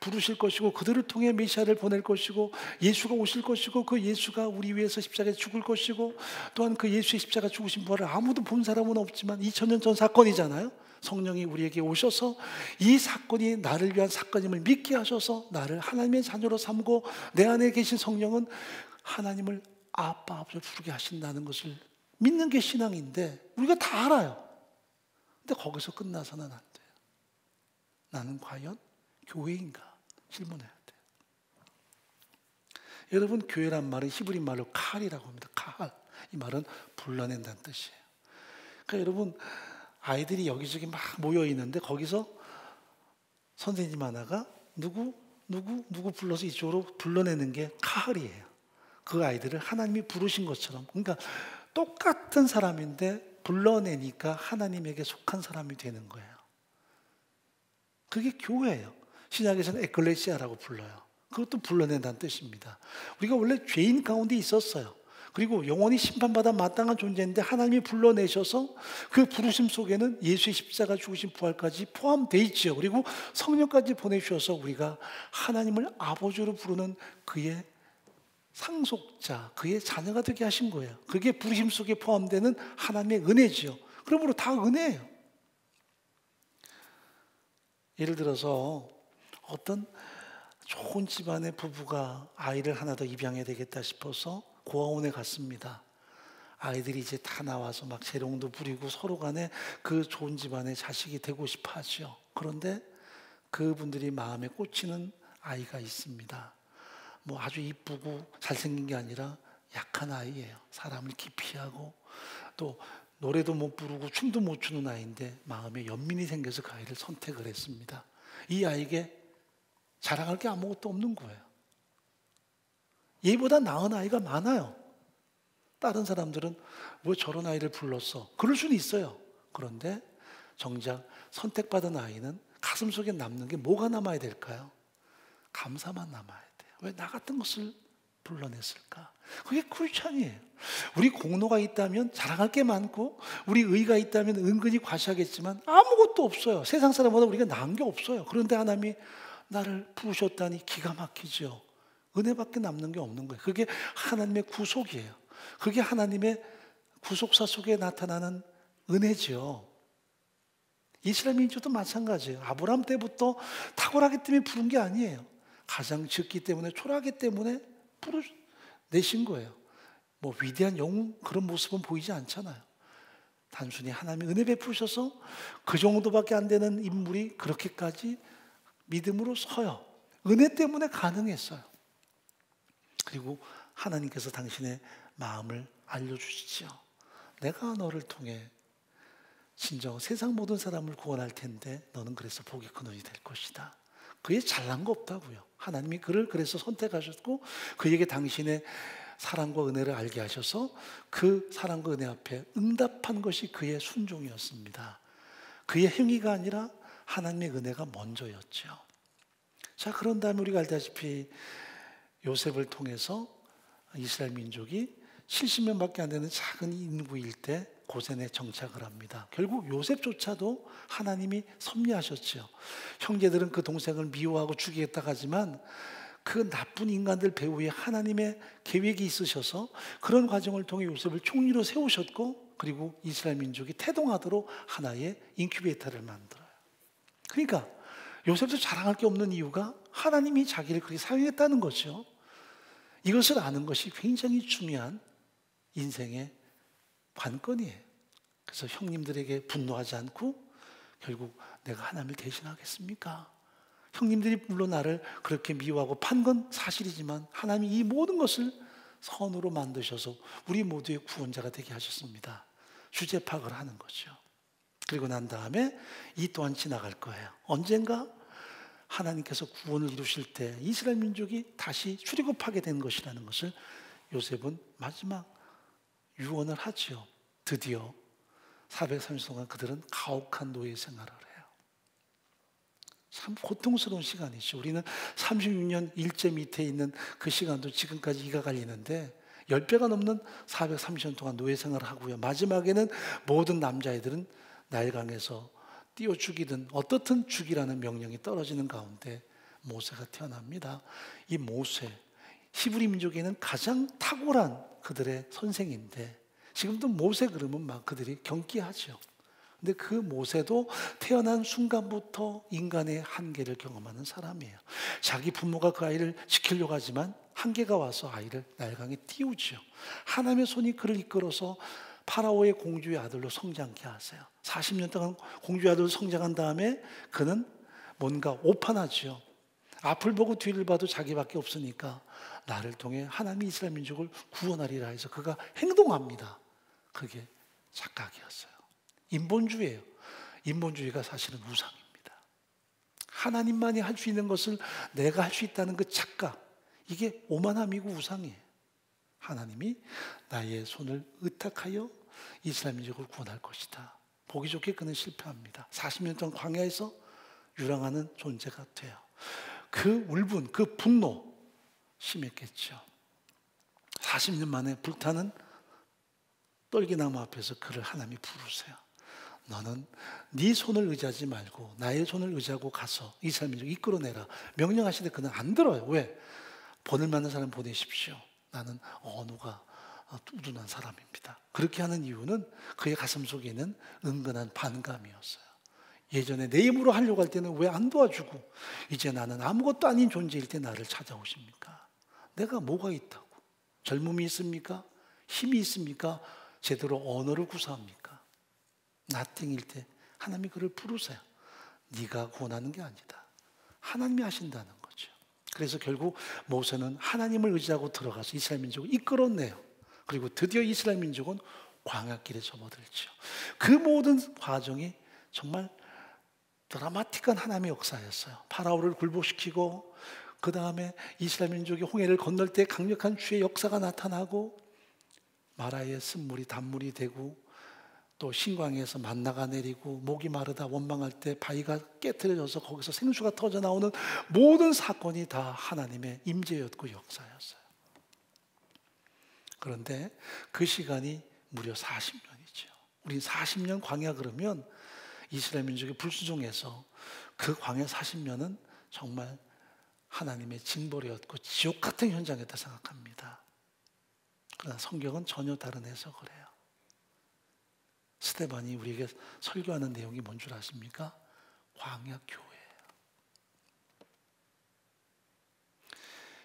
부르실 것이고 그들을 통해 메시아를 보낼 것이고 예수가 오실 것이고 그 예수가 우리 위해서 십자가에 죽을 것이고 또한 그 예수의 십자가 죽으신 부활을 아무도 본 사람은 없지만 2000년 전 사건이잖아요. 성령이 우리에게 오셔서 이 사건이 나를 위한 사건임을 믿게 하셔서 나를 하나님의 자녀로 삼고 내 안에 계신 성령은 하나님을 아빠 아버지로 부르게 하신다는 것을 믿는 게 신앙인데 우리가 다 알아요. 근데 거기서 끝나서는 안 돼요. 나는 과연 교회인가 질문해야 돼요. 여러분, 교회란 말은 히브리 말로 칼이라고 합니다. 칼. 이 말은 불러낸다는 뜻이에요. 그러니까 여러분, 아이들이 여기저기 막 모여 있는데 거기서 선생님 하나가 누구 불러서 이쪽으로 불러내는 게 칼이에요. 그 아이들을 하나님이 부르신 것처럼, 그러니까 똑같은 사람인데 불러내니까 하나님에게 속한 사람이 되는 거예요. 그게 교회예요. 신약에서는 에클레시아라고 불러요. 그것도 불러낸다는 뜻입니다. 우리가 원래 죄인 가운데 있었어요. 그리고 영원히 심판받아 마땅한 존재인데 하나님이 불러내셔서 그 부르심 속에는 예수의 십자가 죽으신 부활까지 포함되어 있죠. 그리고 성령까지 보내주셔서 우리가 하나님을 아버지로 부르는 그의 상속자, 그의 자녀가 되게 하신 거예요. 그게 부르심 속에 포함되는 하나님의 은혜지요. 그러므로 다 은혜예요. 예를 들어서 어떤 좋은 집안의 부부가 아이를 하나 더 입양해야 되겠다 싶어서 고아원에 갔습니다. 아이들이 이제 다 나와서 막 재롱도 부리고 서로 간에 그 좋은 집안의 자식이 되고 싶어 하죠. 그런데 그분들이 마음에 꽂히는 아이가 있습니다. 뭐 아주 이쁘고 잘생긴 게 아니라 약한 아이예요. 사람을 기피하고 또 노래도 못 부르고 춤도 못 추는 아이인데 마음에 연민이 생겨서 그 아이를 선택을 했습니다. 이 아이에게 자랑할 게 아무것도 없는 거예요. 얘보다 나은 아이가 많아요. 다른 사람들은 왜 저런 아이를 불렀어? 그럴 수는 있어요. 그런데 정작 선택받은 아이는 가슴속에 남는 게 뭐가 남아야 될까요? 감사만 남아야 돼요. 왜 나 같은 것을 불러냈을까? 그게 쿨찬이에요. 우리 공로가 있다면 자랑할 게 많고 우리 의가 있다면 은근히 과시하겠지만 아무것도 없어요. 세상 사람보다 우리가 나은 게 없어요. 그런데 하나님이 나를 부르셨다니 기가 막히죠. 은혜밖에 남는 게 없는 거예요. 그게 하나님의 구속이에요. 그게 하나님의 구속사 속에 나타나는 은혜죠. 이스라엘 민족도 마찬가지예요. 아브라함 때부터 탁월하기 때문에 부른 게 아니에요. 가장 적기 때문에 초라하기 때문에 부르내신 거예요. 뭐 위대한 영웅 그런 모습은 보이지 않잖아요. 단순히 하나님이 은혜 베푸셔서 그 정도밖에 안 되는 인물이 그렇게까지 믿음으로 서요. 은혜 때문에 가능했어요. 그리고 하나님께서 당신의 마음을 알려주시죠. 내가 너를 통해 진정 세상 모든 사람을 구원할 텐데 너는 그래서 복이 큰 은이 될 것이다. 그에 잘난 거 없다고요. 하나님이 그를 그래서 선택하셨고 그에게 당신의 사랑과 은혜를 알게 하셔서 그 사랑과 은혜 앞에 응답한 것이 그의 순종이었습니다. 그의 행위가 아니라 하나님의 은혜가 먼저였죠. 자, 그런 다음에 우리가 알다시피 요셉을 통해서 이스라엘 민족이 70명밖에 안 되는 작은 인구일 때 고센에 정착을 합니다. 결국 요셉조차도 하나님이 섭리하셨죠. 형제들은 그 동생을 미워하고 죽이겠다 하지만 그 나쁜 인간들 배후에 하나님의 계획이 있으셔서 그런 과정을 통해 요셉을 총리로 세우셨고, 그리고 이스라엘 민족이 태동하도록 하나의 인큐베이터를 만들어요. 그러니까 요셉도 자랑할 게 없는 이유가 하나님이 자기를 그렇게 사용했다는 거죠. 이것을 아는 것이 굉장히 중요한 인생의 관건이에요. 그래서 형님들에게 분노하지 않고 결국 내가 하나님을 대신하겠습니까? 형님들이 물론 나를 그렇게 미워하고 판 건 사실이지만 하나님이 이 모든 것을 선으로 만드셔서 우리 모두의 구원자가 되게 하셨습니다. 주제 파악을 하는 거죠. 그리고 난 다음에 이 또한 지나갈 거예요. 언젠가 하나님께서 구원을 이루실 때 이스라엘 민족이 다시 출애굽하게 된 것이라는 것을 요셉은 마지막 유언을 하죠. 드디어 430년 동안 그들은 가혹한 노예 생활을 해요. 참 고통스러운 시간이죠. 우리는 36년 일제 밑에 있는 그 시간도 지금까지 이가 갈리는데 10배가 넘는 430년 동안 노예 생활을 하고요. 마지막에는 모든 남자애들은 나일강에서 띄워 죽이든 어떻든 죽이라는 명령이 떨어지는 가운데 모세가 태어납니다. 이 모세, 히브리 민족에는 가장 탁월한 그들의 선생인데 지금도 모세 그러면 막 그들이 경기하죠. 근데 그 모세도 태어난 순간부터 인간의 한계를 경험하는 사람이에요. 자기 부모가 그 아이를 지키려고 하지만 한계가 와서 아이를 나일강에 띄우죠. 하나님의 손이 그를 이끌어서 파라오의 공주의 아들로 성장케 하세요. 40년 동안 공주의 아들로 성장한 다음에 그는 뭔가 오판하죠. 앞을 보고 뒤를 봐도 자기밖에 없으니까 나를 통해 하나님이 이스라엘 민족을 구원하리라 해서 그가 행동합니다. 그게 착각이었어요. 인본주의예요. 인본주의가 사실은 우상입니다. 하나님만이 할 수 있는 것을 내가 할 수 있다는 그 착각, 이게 오만함이고 우상이에요. 하나님이 나의 손을 의탁하여 이스라엘 민족을 구원할 것이다. 보기 좋게 그는 실패합니다. 40년 동안 광야에서 유랑하는 존재가 돼요. 그 울분, 그 분노 심했겠죠. 40년 만에 불타는 떨기나무 앞에서 그를 하나님이 부르세요. 너는 네 손을 의지하지 말고 나의 손을 의지하고 가서 이스라엘 민족 이끌어내라. 명령하시는데 그는 안 들어요. 왜? 보낼 만한 사람 보내십시오. 나는 언어가 우둔한 사람입니다. 그렇게 하는 이유는 그의 가슴 속에 있는 은근한 반감이었어요. 예전에 내 힘으로 하려고 할 때는 왜 안 도와주고 이제 나는 아무것도 아닌 존재일 때 나를 찾아오십니까? 내가 뭐가 있다고? 젊음이 있습니까? 힘이 있습니까? 제대로 언어를 구사합니까? 나띵일 때 하나님이 그를 부르세요. 네가 구원하는 게 아니다. 하나님이 하신다는 거죠. 그래서 결국 모세는 하나님을 의지하고 들어가서 이스라엘 민족을 이끌어내요. 그리고 드디어 이스라엘 민족은 광야길에 접어들죠. 그 모든 과정이 정말 드라마틱한 하나님의 역사였어요. 파라오를 굴복시키고 그 다음에 이스라엘 민족이 홍해를 건널 때 강력한 주의 역사가 나타나고 마라의 쓴물이 단물이 되고 또 신광에서 만나가 내리고 목이 마르다 원망할 때 바위가 깨트려져서 거기서 생수가 터져 나오는 모든 사건이 다 하나님의 임재였고 역사였어요. 그런데 그 시간이 무려 40년이죠. 우리 40년 광야 그러면 이스라엘 민족이 불순종해서 그 광야 40년은 정말 하나님의 징벌이었고 지옥 같은 현장이었다 생각합니다. 그러나 성경은 전혀 다른 해석을 해요. 스데반이 우리에게 설교하는 내용이 뭔 줄 아십니까? 광야 교회예요.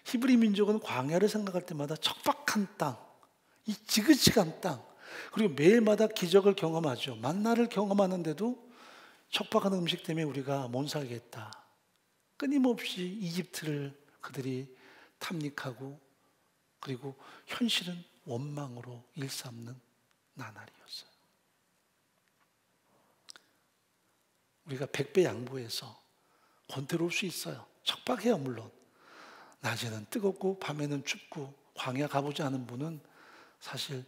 히브리 민족은 광야를 생각할 때마다 척박한 땅, 이 지긋지긋한 땅, 그리고 매일마다 기적을 경험하죠. 만나를 경험하는데도 척박한 음식 때문에 우리가 못 살겠다. 끊임없이 이집트를 그들이 탐닉하고 그리고 현실은 원망으로 일삼는 나날이었어요. 우리가 100배 양보해서 권태로울 수 있어요. 척박해요 물론. 낮에는 뜨겁고 밤에는 춥고 광야 가보지 않은 분은 사실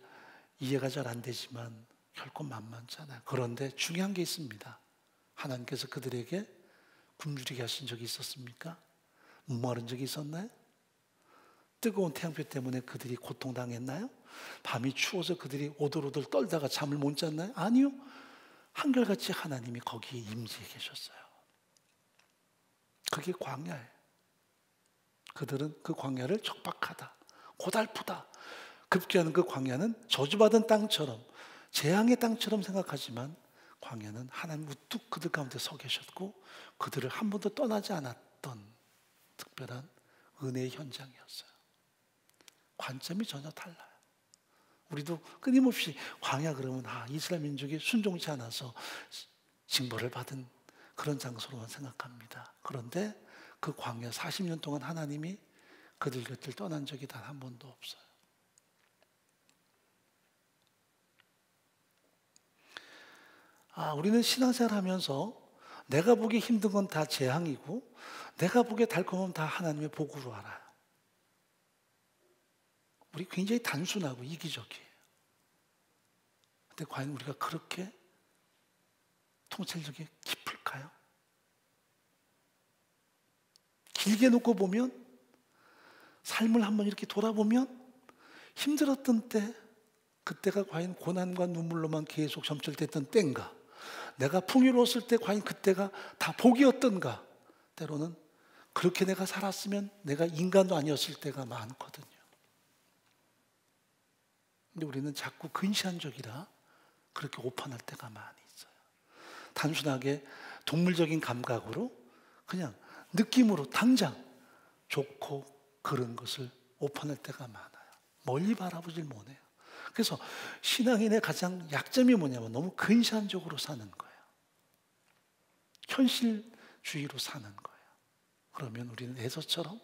이해가 잘 안 되지만 결코 만만찮아요. 그런데 중요한 게 있습니다. 하나님께서 그들에게 굶주리게 하신 적이 있었습니까? 목마른 적이 있었나요? 뜨거운 태양볕 때문에 그들이 고통당했나요? 밤이 추워서 그들이 오돌오돌 떨다가 잠을 못 잤나요? 아니요. 한결같이 하나님이 거기에 임재해 계셨어요. 그게 광야예요. 그들은 그 광야를 척박하다, 고달프다, 급기야는 그 광야는 저주받은 땅처럼, 재앙의 땅처럼 생각하지만 광야는 하나님 우뚝 그들 가운데 서 계셨고 그들을 한 번도 떠나지 않았던 특별한 은혜의 현장이었어요. 관점이 전혀 달라요. 우리도 끊임없이 광야 그러면 이스라엘 민족이 순종치 않아서 징벌을 받은 그런 장소로만 생각합니다. 그런데 그 광야 40년 동안 하나님이 그들 곁을 떠난 적이 단 한 번도 없어요. 우리는 신앙생활 하면서 내가 보기 힘든 건 다 재앙이고 내가 보기에 달콤하면 다 하나님의 복으로 알아요. 우리 굉장히 단순하고 이기적이에요. 근데 과연 우리가 그렇게 통찰력이 깊을까요? 길게 놓고 보면, 삶을 한번 이렇게 돌아보면 힘들었던 때, 그때가 과연 고난과 눈물로만 계속 점철됐던 때인가? 내가 풍요로웠을 때 과연 그때가 다 복이었던가? 때로는 그렇게 내가 살았으면 내가 인간도 아니었을 때가 많거든요. 근데 우리는 자꾸 근시안적이라 그렇게 오판할 때가 많이 있어요. 단순하게 동물적인 감각으로 그냥 느낌으로 당장 좋고 그런 것을 오판할 때가 많아요. 멀리 바라보질 못해요. 그래서 신앙인의 가장 약점이 뭐냐면 너무 근시안적으로 사는 거예요. 현실주의로 사는 거예요. 그러면 우리는 에서처럼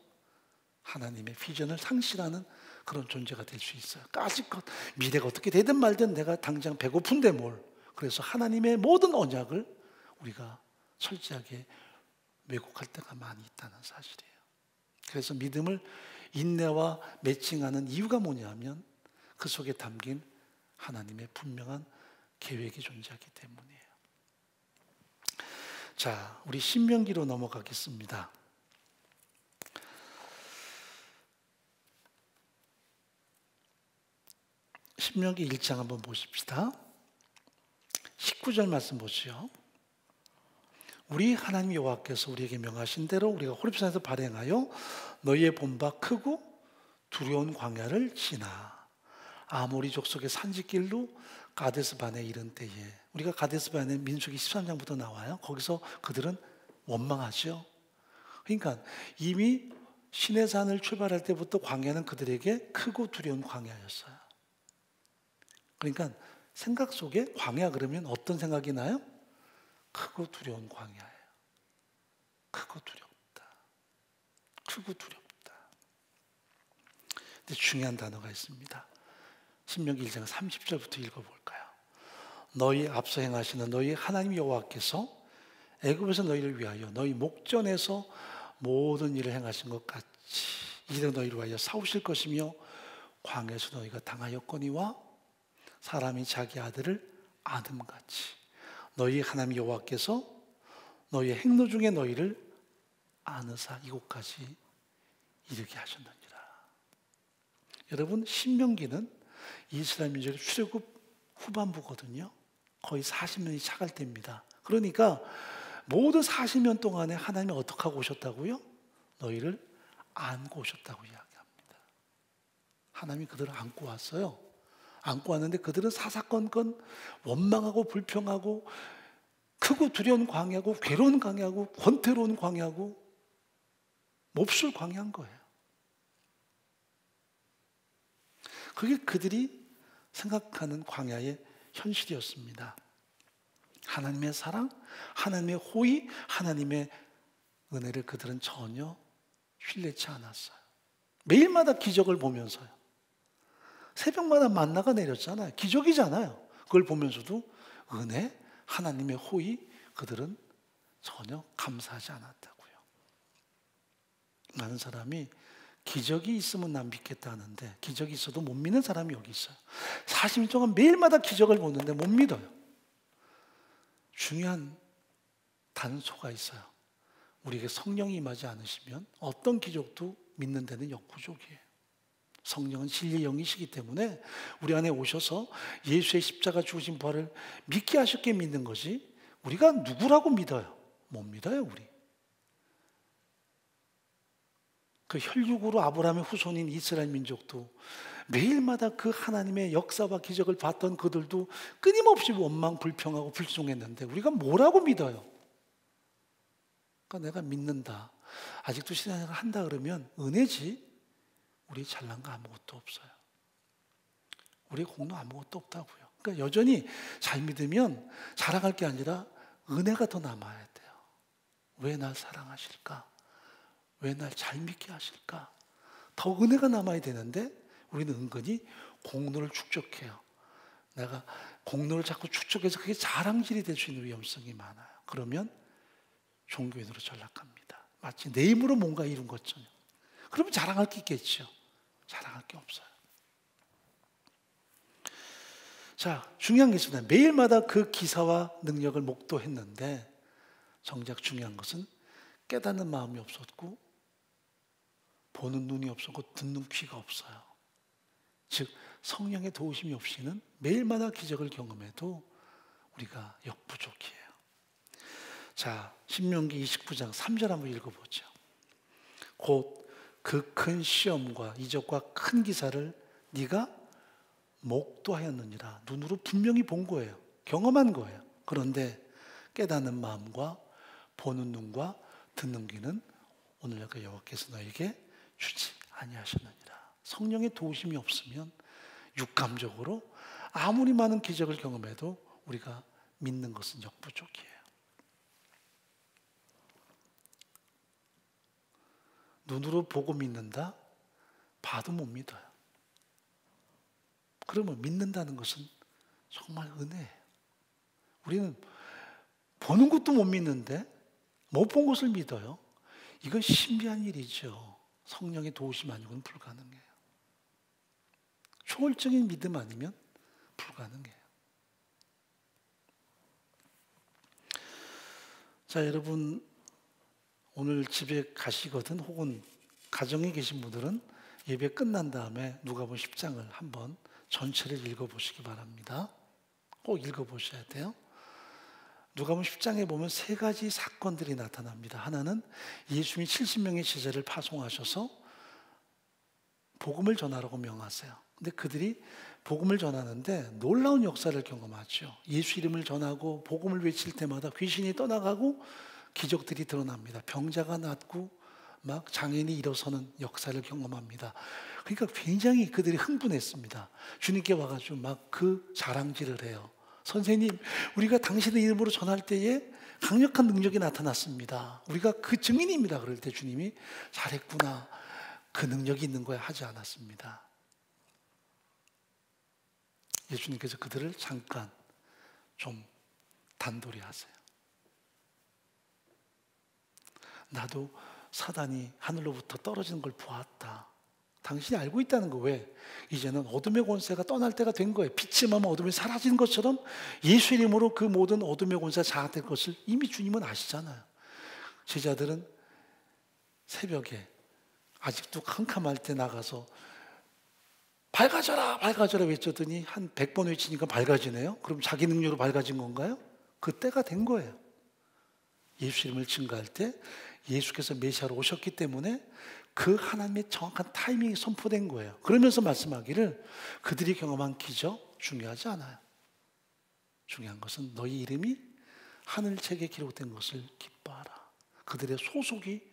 하나님의 비전을 상실하는 그런 존재가 될 수 있어요. 까짓것 미래가 어떻게 되든 말든 내가 당장 배고픈데 뭘. 그래서 하나님의 모든 언약을 우리가 철저하게 왜곡할 때가 많이 있다는 사실이에요. 그래서 믿음을 인내와 매칭하는 이유가 뭐냐면 그 속에 담긴 하나님의 분명한 계획이 존재하기 때문이에요. 자, 우리 신명기로 넘어가겠습니다. 신명기 1장 한번 보십시다. 19절 말씀 보시죠. 우리 하나님 여호와께서 우리에게 명하신 대로 우리가 호렙산에서 발행하여 너희의 본바 크고 두려운 광야를 지나 아모리 족속의 산지길로 가데스반에 이른 때에, 우리가 가데스반에 민수기 13장부터 나와요. 거기서 그들은 원망하죠. 그러니까 이미 시내산을 출발할 때부터 광야는 그들에게 크고 두려운 광야였어요. 그러니까 생각 속에 광야 그러면 어떤 생각이 나요? 크고 두려운 광야예요. 크고 두렵다. 크고 두렵다. 근데 중요한 단어가 있습니다. 신명기 1장 30절부터 읽어볼까요? 너희 앞서 행하시는 너희 하나님 여호와께서 애굽에서 너희를 위하여 너희 목전에서 모든 일을 행하신 것 같이 이제 너희를 위하여 싸우실 것이며 광야에서 너희가 당하였거니와 사람이 자기 아들을 아듬같이 너희 하나님 여호와께서 너희의 행로 중에 너희를 아느사 이곳까지 이르게 하셨느니라. 여러분, 신명기는 이스라엘 민족의 출애굽 후반부거든요. 거의 40년이 차갈 때입니다. 그러니까 모든 40년 동안에 하나님이 어떻게 하고 오셨다고요? 너희를 안고 오셨다고 이야기합니다. 하나님이 그들을 안고 왔어요. 안고 왔는데 그들은 사사건건 원망하고 불평하고 크고 두려운 광야고 괴로운 광야고 권태로운 광야고 몹쓸 광야인 거예요. 그게 그들이 생각하는 광야의 현실이었습니다. 하나님의 사랑, 하나님의 호의, 하나님의 은혜를 그들은 전혀 신뢰치 않았어요. 매일마다 기적을 보면서요. 새벽마다 만나가 내렸잖아요. 기적이잖아요. 그걸 보면서도 은혜, 하나님의 호의, 그들은 전혀 감사하지 않았다고요. 많은 사람이 기적이 있으면 난 믿겠다 하는데 기적이 있어도 못 믿는 사람이 여기 있어요. 40년 동안 매일마다 기적을 보는데 못 믿어요. 중요한 단서가 있어요. 우리에게 성령이 임하지 않으시면 어떤 기적도 믿는 데는 역부족이에요. 성령은 진리의 영이시기 때문에 우리 안에 오셔서 예수의 십자가 죽으신 부활을 믿게 하셨기에 믿는 것이, 우리가 누구라고 믿어요? 못 믿어요, 우리. 그 혈육으로 아브라함의 후손인 이스라엘 민족도 매일마다 그 하나님의 역사와 기적을 봤던 그들도 끊임없이 원망, 불평하고 불순종했는데 우리가 뭐라고 믿어요? 그러니까 내가 믿는다. 아직도 신앙생활 한다 그러면 은혜지 우리 잘난 거 아무것도 없어요. 우리 공로 아무것도 없다고요. 그러니까 여전히 잘 믿으면 자랑할 게 아니라 은혜가 더 남아야 돼요. 왜 날 사랑하실까? 왜 날 잘 믿게 하실까? 더 은혜가 남아야 되는데 우리는 은근히 공로를 축적해요. 내가 공로를 자꾸 축적해서 그게 자랑질이 될 수 있는 위험성이 많아요. 그러면 종교인으로 전락합니다. 마치 내 힘으로 뭔가 이룬 것처럼. 그러면 자랑할 게 있겠죠. 자랑할 게 없어요. 자, 중요한 게 있습니다. 매일마다 그 기사와 능력을 목도했는데 정작 중요한 것은 깨닫는 마음이 없었고 보는 눈이 없었고 듣는 귀가 없어요. 즉 성령의 도우심이 없이는 매일마다 기적을 경험해도 우리가 역부족이에요. 자, 신명기 29장 3절 한번 읽어보죠. 곧 그 큰 시험과 이적과 큰 기사를 네가 목도하였느니라. 눈으로 분명히 본 거예요. 경험한 거예요. 그런데 깨닫는 마음과 보는 눈과 듣는 귀는 오늘 여기 여호와께서 너에게 주지 아니하셨느니라. 성령의 도우심이 없으면 육감적으로 아무리 많은 기적을 경험해도 우리가 믿는 것은 역부족이에요. 눈으로 보고 믿는다? 봐도 못 믿어요. 그러면 믿는다는 것은 정말 은혜예요. 우리는 보는 것도 못 믿는데 못 본 것을 믿어요. 이건 신비한 일이죠. 성령의 도우심 아니고는 불가능해요. 초월적인 믿음 아니면 불가능해요. 자, 여러분 오늘 집에 가시거든 혹은 가정에 계신 분들은 예배 끝난 다음에 누가복음 10장을 한번 전체를 읽어보시기 바랍니다. 꼭 읽어보셔야 돼요. 누가복음 10장에 보면 세 가지 사건들이 나타납니다. 하나는 예수님이 70명의 제자를 파송하셔서 복음을 전하라고 명하세요. 근데 그들이 복음을 전하는데 놀라운 역사를 경험하죠. 예수 이름을 전하고 복음을 외칠 때마다 귀신이 떠나가고 기적들이 드러납니다. 병자가 낫고 막 장애인이 일어서는 역사를 경험합니다. 그러니까 굉장히 그들이 흥분했습니다. 주님께 와가지고 막 그 자랑질을 해요. 선생님, 우리가 당신의 이름으로 전할 때에 강력한 능력이 나타났습니다. 우리가 그 증인입니다. 그럴 때 주님이 잘했구나. 그 능력이 있는 거야 하지 않았습니다. 예수님께서 그들을 잠깐 좀 단도리 하세요. 나도 사단이 하늘로부터 떨어지는 걸 보았다. 당신이 알고 있다는 거. 왜? 이제는 어둠의 권세가 떠날 때가 된 거예요. 빛이 임하면 어둠이 사라지는 것처럼 예수 이름으로 그 모든 어둠의 권세가 장악될 것을 이미 주님은 아시잖아요. 제자들은 새벽에 아직도 캄캄할 때 나가서 밝아져라 밝아져라 외쳤더니 한 100번 외치니까 밝아지네요. 그럼 자기 능력으로 밝아진 건가요? 그때가 된 거예요. 예수 이름을 증거할 때 예수께서 메시아로 오셨기 때문에 그 하나님의 정확한 타이밍이 선포된 거예요. 그러면서 말씀하기를 그들이 경험한 기적 중요하지 않아요. 중요한 것은 너희 이름이 하늘책에 기록된 것을 기뻐하라. 그들의 소속이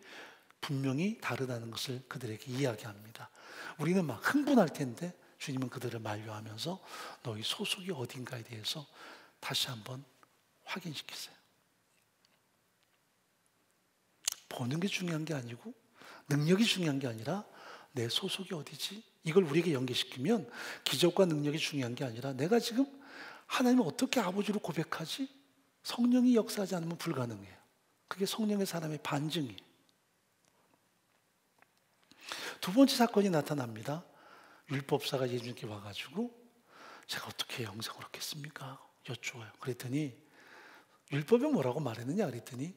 분명히 다르다는 것을 그들에게 이야기합니다. 우리는 막 흥분할 텐데 주님은 그들을 만류하면서 너희 소속이 어딘가에 대해서 다시 한번 확인시키세요. 보는 게 중요한 게 아니고 능력이 중요한 게 아니라 내 소속이 어디지? 이걸 우리에게 연계시키면 기적과 능력이 중요한 게 아니라 내가 지금 하나님을 어떻게 아버지로 고백하지? 성령이 역사하지 않으면 불가능해요. 그게 성령의 사람의 반증이에요. 두 번째 사건이 나타납니다. 율법사가 예수님께 와가지고 제가 어떻게 영생을 얻겠습니까? 여쭈어요. 그랬더니 율법에 뭐라고 말했느냐 그랬더니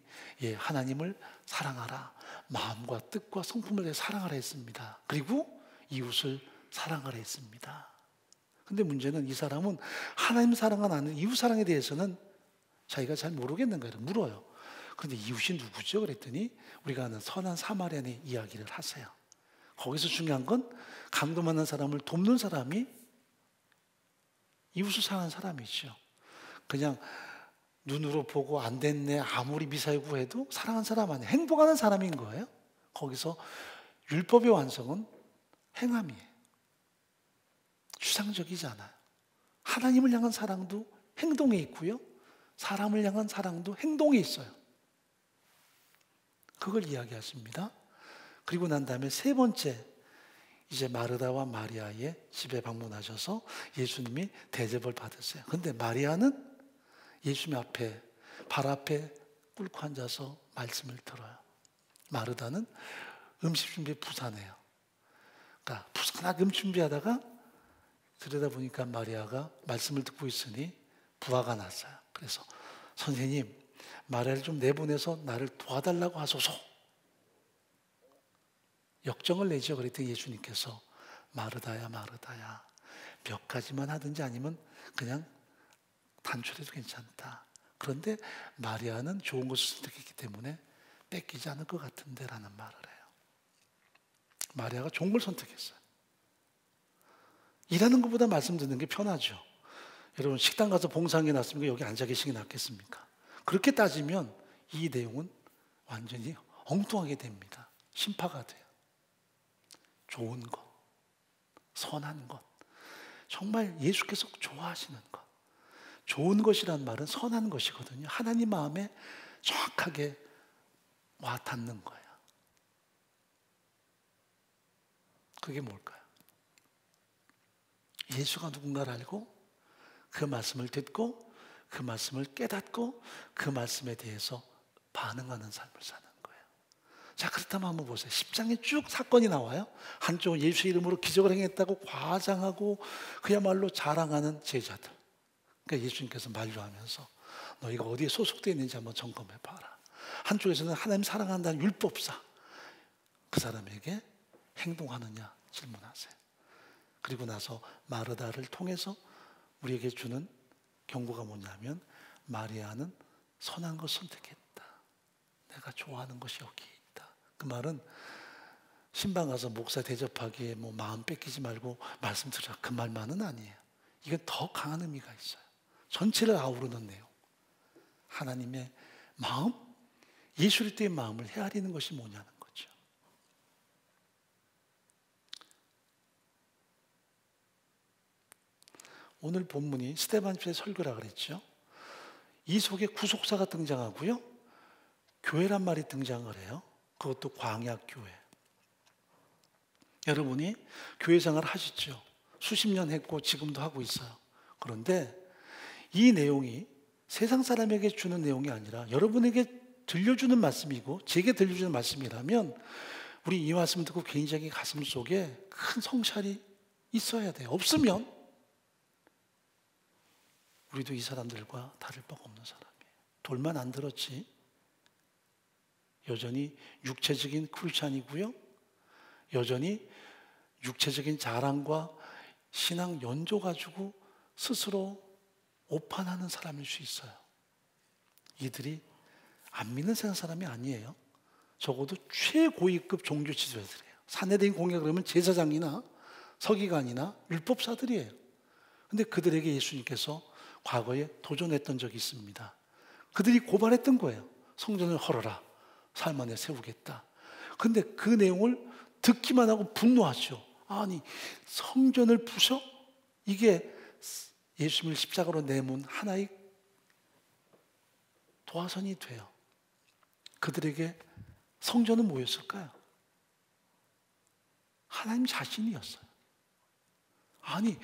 하나님을 사랑하라. 마음과 뜻과 성품을 내 사랑하라 했습니다. 그리고 이웃을 사랑하라 했습니다. 근데 문제는 이 사람은 하나님 사랑은 아는 이웃 사랑에 대해서는 자기가 잘 모르겠는 거예요. 물어요. 그런데 이웃이 누구죠? 그랬더니 우리가 아는 선한 사마리아인의 이야기를 하세요. 거기서 중요한 건 강도 만난 사람을 돕는 사람이 이웃을 사랑하는 사람이죠. 그냥 눈으로 보고 안 됐네 아무리 미사일 구해도 사랑하는 사람 아니에요. 행복하는 사람인 거예요. 거기서 율법의 완성은 행함이에요. 추상적이지 않아요. 하나님을 향한 사랑도 행동에 있고요, 사람을 향한 사랑도 행동에 있어요. 그걸 이야기하십니다. 그리고 난 다음에 세 번째, 이제 마르다와 마리아의 집에 방문하셔서 예수님이 대접을 받으세요. 그런데 마리아는 예수님 앞에, 발 앞에 꿇고 앉아서 말씀을 들어요. 마르다는 음식 준비에 부산해요. 그러니까 부산하게 음식 준비하다가 그러다 보니까 마리아가 말씀을 듣고 있으니 부하가 났어요. 그래서 선생님, 마리아를 좀 내보내서 나를 도와달라고 하소서. 역정을 내죠. 그랬더니 예수님께서 마르다야 마르다야, 몇 가지만 하든지 아니면 그냥 단촐해도 괜찮다. 그런데 마리아는 좋은 것을 선택했기 때문에 뺏기지 않을 것 같은데 라는 말을 해요. 마리아가 좋은 걸 선택했어요. 일하는 것보다 말씀 듣는 게 편하죠. 여러분 식당 가서 봉사하는 게 낫습니까? 여기 앉아 계시는 게 낫겠습니까? 그렇게 따지면 이 내용은 완전히 엉뚱하게 됩니다. 심파가 돼요. 좋은 것, 선한 것, 정말 예수께서 좋아하시는 것. 좋은 것이란 말은 선한 것이거든요. 하나님 마음에 정확하게 와 닿는 거예요. 그게 뭘까요? 예수가 누군가를 알고 그 말씀을 듣고 그 말씀을 깨닫고 그 말씀에 대해서 반응하는 삶을 사는 거예요. 자, 그렇다면 한번 보세요. 10장에 쭉 사건이 나와요. 한쪽은 예수 이름으로 기적을 행했다고 과장하고 그야말로 자랑하는 제자들. 그러니까 예수님께서 만류하면서 너희가 어디에 소속되어 있는지 한번 점검해 봐라. 한쪽에서는 하나님 사랑한다는 율법사, 그 사람에게 행동하느냐 질문하세요. 그리고 나서 마르다를 통해서 우리에게 주는 경고가 뭐냐면, 마리아는 선한 걸 선택했다. 내가 좋아하는 것이 여기 있다. 그 말은 신방 가서 목사 대접하기에 뭐 마음 뺏기지 말고 말씀 들으라, 그 말만은 아니에요. 이건 더 강한 의미가 있어요. 전체를 아우르는 내용. 하나님의 마음, 예수 그리스도의 마음을 헤아리는 것이 뭐냐는 거죠. 오늘 본문이 스데반 집의 설교라 그랬죠. 이 속에 구속사가 등장하고요, 교회란 말이 등장을 해요. 그것도 광야교회. 여러분이 교회 생활을 하시죠. 수십 년 했고 지금도 하고 있어요. 그런데 이 내용이 세상 사람에게 주는 내용이 아니라 여러분에게 들려주는 말씀이고 제게 들려주는 말씀이라면 우리 이 말씀 듣고 굉장히 가슴 속에 큰 성찰이 있어야 돼요. 없으면 우리도 이 사람들과 다를 바가 없는 사람이에요. 돌만 안 들었지 여전히 육체적인 크리스찬이고요, 여전히 육체적인 자랑과 신앙 연조 가지고 스스로 오판하는 사람일 수 있어요. 이들이 안 믿는 세상 사람이 아니에요. 적어도 최고위급 종교 지도자들이에요. 사내들인 공개 그러면 제사장이나 서기관이나 율법사들이에요. 근데 그들에게 예수님께서 과거에 도전했던 적이 있습니다. 그들이 고발했던 거예요. 성전을 헐어라, 삶 안에 세우겠다. 근데 그 내용을 듣기만 하고 분노하죠. 아니, 성전을 부셔? 이게 예수님을 십자가로 내몬 하나의 도화선이 돼요. 그들에게 성전은 뭐였을까요? 하나님 자신이었어요. 아니,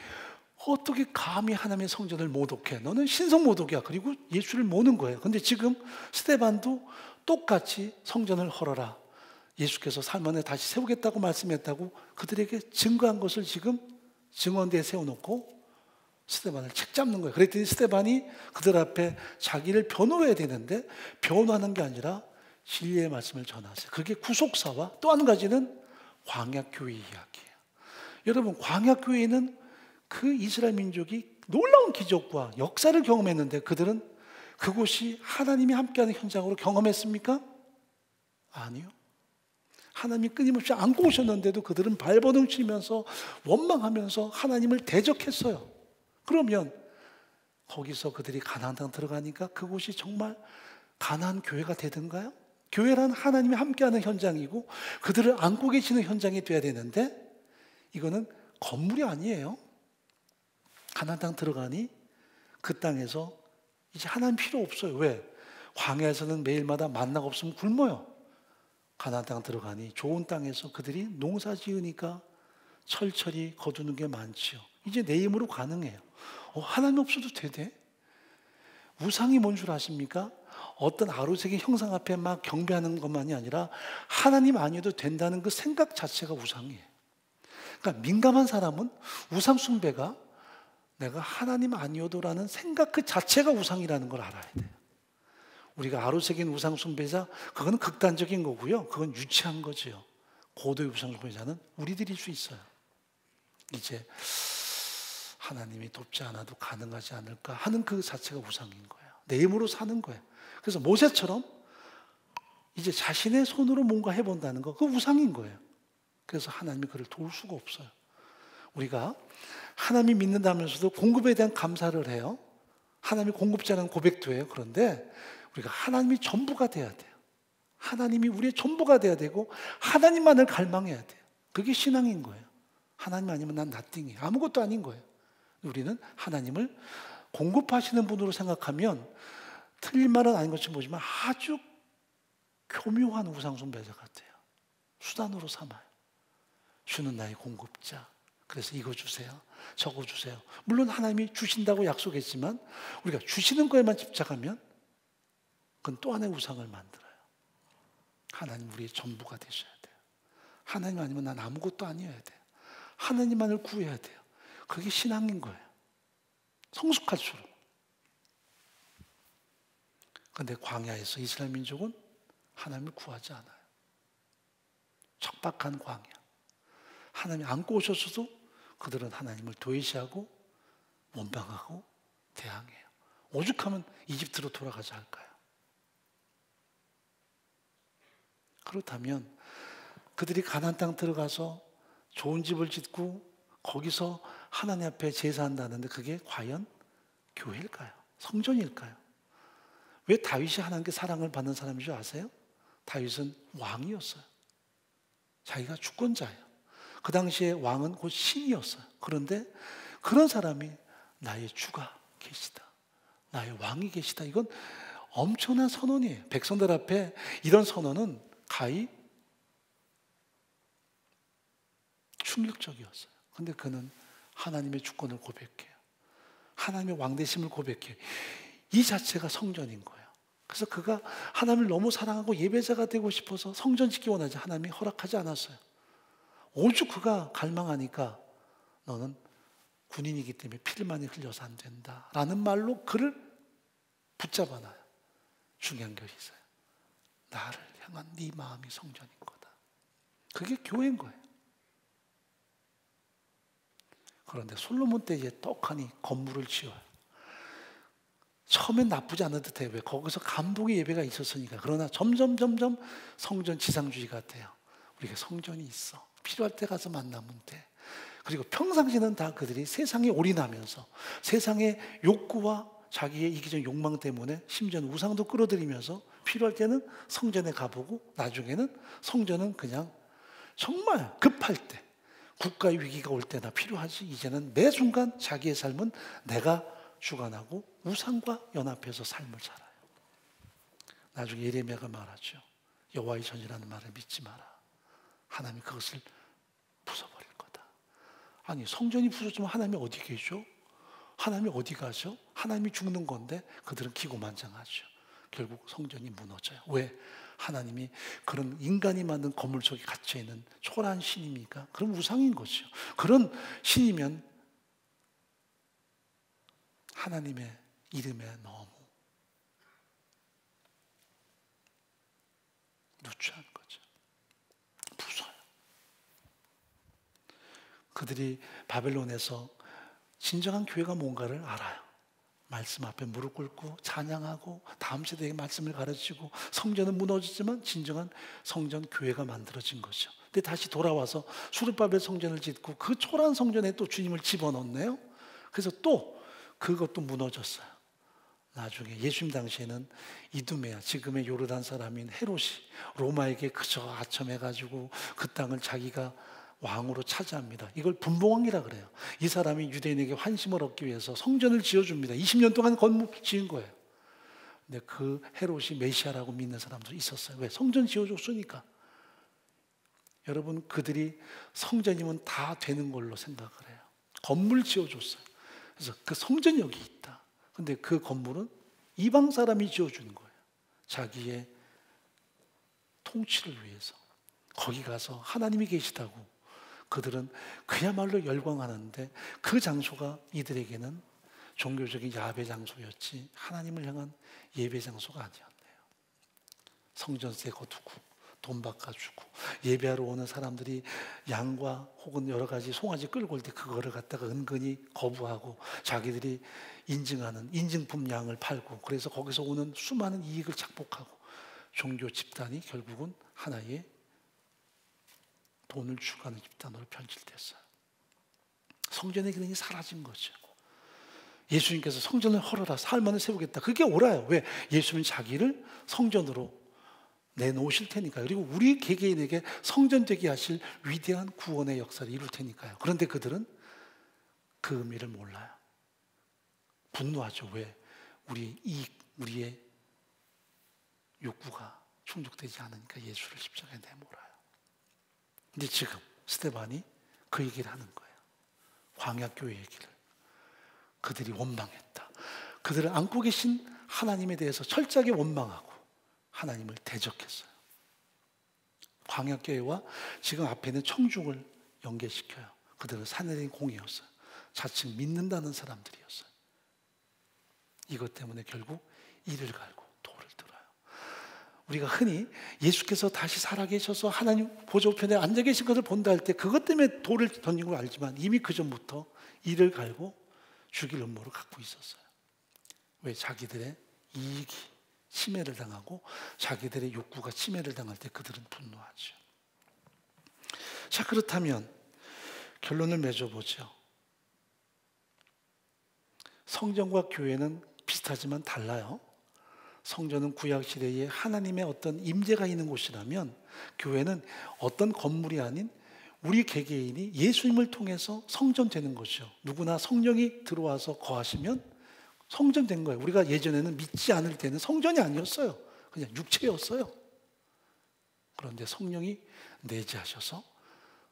어떻게 감히 하나님의 성전을 모독해? 너는 신성 모독이야. 그리고 예수를 모는 거예요. 근데 지금 스데반도 똑같이 성전을 헐어라, 예수께서 삶 안에 다시 세우겠다고 말씀했다고 그들에게 증거한 것을 지금 증언대에 세워놓고 스데반을 책잡는 거예요. 그랬더니 스데반이 그들 앞에 자기를 변호해야 되는데 변호하는 게 아니라 진리의 말씀을 전하세요. 그게 구속사와 또 한 가지는 광야교회 이야기예요. 여러분, 광야교회는 그 이스라엘 민족이 놀라운 기적과 역사를 경험했는데 그들은 그곳이 하나님이 함께하는 현장으로 경험했습니까? 아니요. 하나님이 끊임없이 안고 오셨는데도 그들은 발버둥 치면서 원망하면서 하나님을 대적했어요. 그러면 거기서 그들이 가나안 땅 들어가니까 그곳이 정말 가나안 교회가 되던가요? 교회란 하나님이 함께하는 현장이고 그들을 안고 계시는 현장이 돼야 되는데 이거는 건물이 아니에요. 가나안 땅 들어가니 그 땅에서 이제 하나님 필요 없어요. 왜? 광야에서는 매일마다 만나가 없으면 굶어요. 가나안 땅 들어가니 좋은 땅에서 그들이 농사 지으니까 철철이 거두는 게 많지요. 이제 내 힘으로 가능해요. 하나님 없어도 되대? 우상이 뭔 줄 아십니까? 어떤 아로색의 형상 앞에 막 경배하는 것만이 아니라 하나님 아니어도 된다는 그 생각 자체가 우상이에요. 그러니까 민감한 사람은 우상 숭배가 내가 하나님 아니어도라는 생각 그 자체가 우상이라는 걸 알아야 돼요. 우리가 아로색인 우상 숭배자, 그건 극단적인 거고요. 그건 유치한 거지요. 고도의 우상 숭배자는 우리들일 수 있어요. 이제 하나님이 돕지 않아도 가능하지 않을까 하는 그 자체가 우상인 거예요. 내 힘으로 사는 거예요. 그래서 모세처럼 이제 자신의 손으로 뭔가 해본다는 거, 그 우상인 거예요. 그래서 하나님이 그를 도울 수가 없어요. 우리가 하나님 믿는다면서도 공급에 대한 감사를 해요. 하나님이 공급자라는 고백도 해요. 그런데 우리가 하나님이 전부가 돼야 돼요. 하나님이 우리의 전부가 돼야 되고 하나님만을 갈망해야 돼요. 그게 신앙인 거예요. 하나님 아니면 난 나띵이에요. 아무것도 아닌 거예요. 우리는 하나님을 공급하시는 분으로 생각하면 틀린 말은 아닌 것처럼 보지만 아주 교묘한 우상숭배자 같아요. 수단으로 삼아요. 주는 나의 공급자. 그래서 이거 주세요. 저거 주세요. 물론 하나님이 주신다고 약속했지만 우리가 주시는 거에만 집착하면 그건 또 하나의 우상을 만들어요. 하나님 우리의 전부가 되셔야 돼요. 하나님 아니면 난 아무것도 아니어야 돼요. 하나님만을 구해야 돼요. 그게 신앙인 거예요. 성숙할수록. 그런데 광야에서 이스라엘 민족은 하나님을 구하지 않아요. 척박한 광야. 하나님이 안고 오셨어도 그들은 하나님을 도외시하고 원망하고 대항해요. 오죽하면 이집트로 돌아가자 할까요? 그렇다면 그들이 가나안 땅 들어가서 좋은 집을 짓고 거기서 하나님 앞에 제사한다는데 그게 과연 교회일까요? 성전일까요? 왜 다윗이 하나님께 사랑을 받는 사람인 줄 아세요? 다윗은 왕이었어요. 자기가 주권자예요. 그 당시에 왕은 곧 신이었어요. 그런데 그런 사람이 나의 주가 계시다. 나의 왕이 계시다. 이건 엄청난 선언이에요. 백성들 앞에 이런 선언은 가히 충격적이었어요. 그런데 그는 하나님의 주권을 고백해요. 하나님의 왕되심을 고백해요. 이 자체가 성전인 거예요. 그래서 그가 하나님을 너무 사랑하고 예배자가 되고 싶어서 성전 짓기 원하지 하나님이 허락하지 않았어요. 오죽 그가 갈망하니까 너는 군인이기 때문에 피를 많이 흘려서 안 된다 라는 말로 그를 붙잡아놔요. 중요한 것이 있어요. 나를 향한 네 마음이 성전인 거다. 그게 교회인 거예요. 그런데 솔로몬 때 이제 떡하니 건물을 지어요. 처음엔 나쁘지 않은 듯해요. 왜? 거기서 감동의 예배가 있었으니까. 그러나 점점 성전 지상주의가 돼요. 우리가 성전이 있어. 필요할 때 가서 만나면 돼. 그리고 평상시는 다 그들이 세상에 올인하면서 세상의 욕구와 자기의 이기적 욕망 때문에 심지어는 우상도 끌어들이면서 필요할 때는 성전에 가보고 나중에는 성전은 그냥 정말 급할 때 국가의 위기가 올 때나 필요하지. 이제는 매 순간 자기의 삶은 내가 주관하고 우상과 연합해서 삶을 살아요. 나중에 예레미야가 말하죠. 여호와의 전이라는 말을 믿지 마라. 하나님이 그것을 부숴버릴 거다. 아니 성전이 부서지면 하나님이 어디 계셔? 하나님이 어디 가죠? 하나님이 죽는 건데 그들은 기고만장하죠. 결국 성전이 무너져요. 왜? 하나님이 그런 인간이 만든 건물 속에 갇혀있는 초라한 신입니까? 그럼 우상인 거죠. 그런 신이면 하나님의 이름에 너무 누추한 거죠. 부숴요. 그들이 바벨론에서 진정한 교회가 뭔가를 알아요. 말씀 앞에 무릎 꿇고 찬양하고 다음 세대에게 말씀을 가르치고 성전은 무너지지만 진정한 성전 교회가 만들어진 거죠. 근데 다시 돌아와서 수르바벨 성전을 짓고 그 초라한 성전에 또 주님을 집어넣네요. 그래서 또 그것도 무너졌어요. 나중에 예수님 당시에는 이두메아, 지금의 요르단 사람인 헤롯이 로마에게 그저 아첨해가지고 그 땅을 자기가 왕으로 차지합니다. 이걸 분봉왕이라 그래요. 이 사람이 유대인에게 환심을 얻기 위해서 성전을 지어줍니다. 20년 동안 건물 지은 거예요. 근데 그 헤롯이 메시아라고 믿는 사람도 있었어요. 왜? 성전 지어줬으니까. 여러분, 그들이 성전이면 다 되는 걸로 생각을 해요. 건물 지어줬어요. 그래서 그 성전이 여기 있다. 근데 그 건물은 이방 사람이 지어주는 거예요. 자기의 통치를 위해서. 거기 가서 하나님이 계시다고 그들은 그야말로 열광하는데 그 장소가 이들에게는 종교적인 야배 장소였지 하나님을 향한 예배 장소가 아니었네요. 성전세 거두고 돈 바꿔주고 예배하러 오는 사람들이 양과 혹은 여러 가지 송아지 끌고 올 때 그거를 갖다가 은근히 거부하고 자기들이 인증하는 인증품 양을 팔고 그래서 거기서 오는 수많은 이익을 착복하고 종교 집단이 결국은 하나의 돈을 추구하는 집단으로 변질됐어요. 성전의 기능이 사라진 거죠. 예수님께서 성전을 헐어라 살만을 세우겠다. 그게 옳아요. 왜? 예수님은 자기를 성전으로 내놓으실 테니까요. 그리고 우리 개개인에게 성전 되게 하실 위대한 구원의 역사를 이룰 테니까요. 그런데 그들은 그 의미를 몰라요. 분노하죠. 왜? 우리의 이익, 우리의 욕구가 충족되지 않으니까 예수를 십자가에 내몰아요. 근데 지금 스데반이 그 얘기를 하는 거예요. 광야교회 얘기를. 그들이 원망했다. 그들을 안고 계신 하나님에 대해서 철저하게 원망하고 하나님을 대적했어요. 광야교회와 지금 앞에 있는 청중을 연계시켜요. 그들은 사내린 공이었어요. 자칭 믿는다는 사람들이었어요. 이것 때문에 결국 이를 갈고 돌을 들어요. 우리가 흔히 예수께서 다시 살아계셔서 하나님 보좌 우편에 앉아 계신 것을 본다 할 때 그것 때문에 돌을 던진 걸 알지만 이미 그 전부터 이를 갈고 죽일 음모를 갖고 있었어요. 왜? 자기들의 이익이 침해를 당하고 자기들의 욕구가 침해를 당할 때 그들은 분노하죠. 자, 그렇다면 결론을 맺어보죠. 성전과 교회는 비슷하지만 달라요. 성전은 구약시대에 하나님의 어떤 임재가 있는 곳이라면 교회는 어떤 건물이 아닌 우리 개개인이 예수님을 통해서 성전되는 것이죠. 누구나 성령이 들어와서 거하시면 성전된 거예요. 우리가 예전에는 믿지 않을 때는 성전이 아니었어요. 그냥 육체였어요. 그런데 성령이 내재하셔서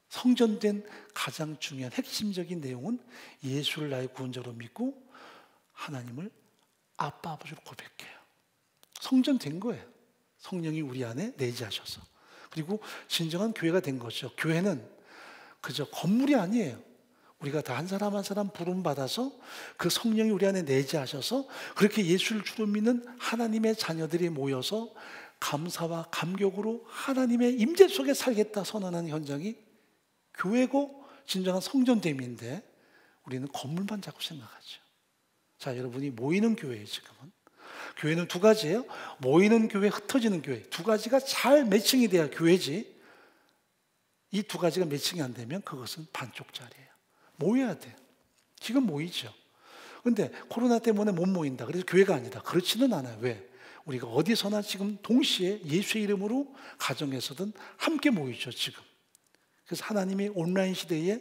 성전된 가장 중요한 핵심적인 내용은 예수를 나의 구원자로 믿고 하나님을 아빠 아버지로 고백해요. 성전된 거예요. 성령이 우리 안에 내재하셔서. 그리고 진정한 교회가 된 거죠. 교회는 그저 건물이 아니에요. 우리가 다 한 사람 한 사람 부름 받아서 그 성령이 우리 안에 내재하셔서 그렇게 예수를 주로 믿는 하나님의 자녀들이 모여서 감사와 감격으로 하나님의 임재 속에 살겠다 선언하는 현장이 교회고 진정한 성전됨인데 우리는 건물만 자꾸 생각하죠. 자, 여러분이 모이는 교회예요. 지금은 교회는 두 가지예요. 모이는 교회, 흩어지는 교회. 두 가지가 잘 매칭이 돼야 교회지. 이 두 가지가 매칭이 안 되면 그것은 반쪽짜리예요. 모여야 돼요. 지금 모이죠. 그런데 코로나 때문에 못 모인다. 그래서 교회가 아니다. 그렇지는 않아요. 왜? 우리가 어디서나 지금 동시에 예수의 이름으로 가정에서든 함께 모이죠. 지금. 그래서 하나님이 온라인 시대에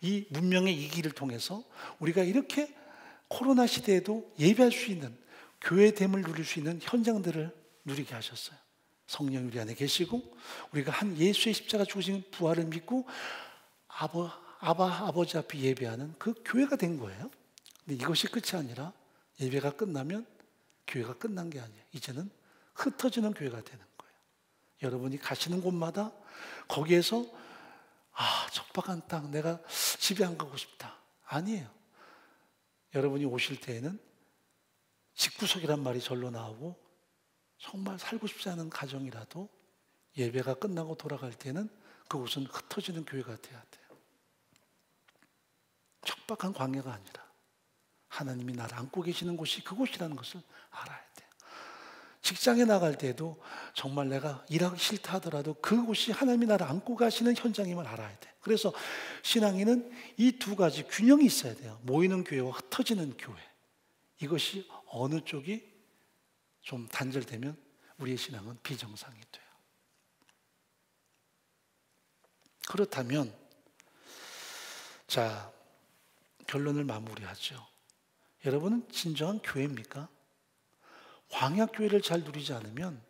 이 문명의 이기를 통해서 우리가 이렇게 코로나 시대에도 예배할 수 있는 교회됨을 누릴 수 있는 현장들을 누리게 하셨어요. 성령이 우리 안에 계시고 우리가 한 예수의 십자가 죽으신 부활을 믿고 아버지 앞에 예배하는 그 교회가 된 거예요. 근데 이것이 끝이 아니라 예배가 끝나면 교회가 끝난 게 아니에요. 이제는 흩어지는 교회가 되는 거예요. 여러분이 가시는 곳마다 거기에서 척박한 땅 내가 집에 안 가고 싶다. 아니에요. 여러분이 오실 때에는 집구석이란 말이 절로 나오고 정말 살고 싶지 않은 가정이라도 예배가 끝나고 돌아갈 때는 그곳은 흩어지는 교회가 돼야 돼요. 척박한 광야가 아니라 하나님이 나를 안고 계시는 곳이 그곳이라는 것을 알아야 돼요. 직장에 나갈 때도 정말 내가 일하기 싫다 하더라도 그곳이 하나님이 나를 안고 가시는 현장임을 알아야 돼요. 그래서 신앙인은 이 두 가지 균형이 있어야 돼요. 모이는 교회와 흩어지는 교회. 이것이 어느 쪽이 좀 단절되면 우리의 신앙은 비정상이 돼요. 그렇다면 자, 결론을 마무리하죠. 여러분은 진정한 교회입니까? 광야교회를 잘 누리지 않으면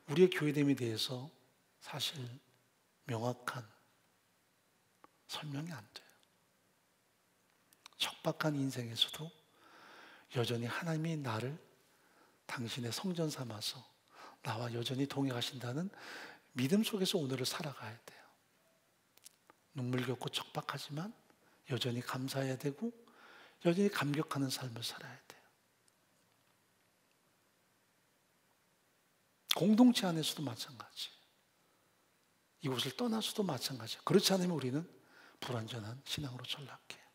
우리의 교회됨에 대해서 사실 명확한 설명이 안 돼요. 척박한 인생에서도 여전히 하나님이 나를 당신의 성전 삼아서 나와 여전히 동행하신다는 믿음 속에서 오늘을 살아가야 돼요. 눈물 겪고 척박하지만 여전히 감사해야 되고 여전히 감격하는 삶을 살아야 돼요. 공동체 안에서도 마찬가지. 이곳을 떠나서도 마찬가지예요. 그렇지 않으면 우리는 불완전한 신앙으로 전락해요.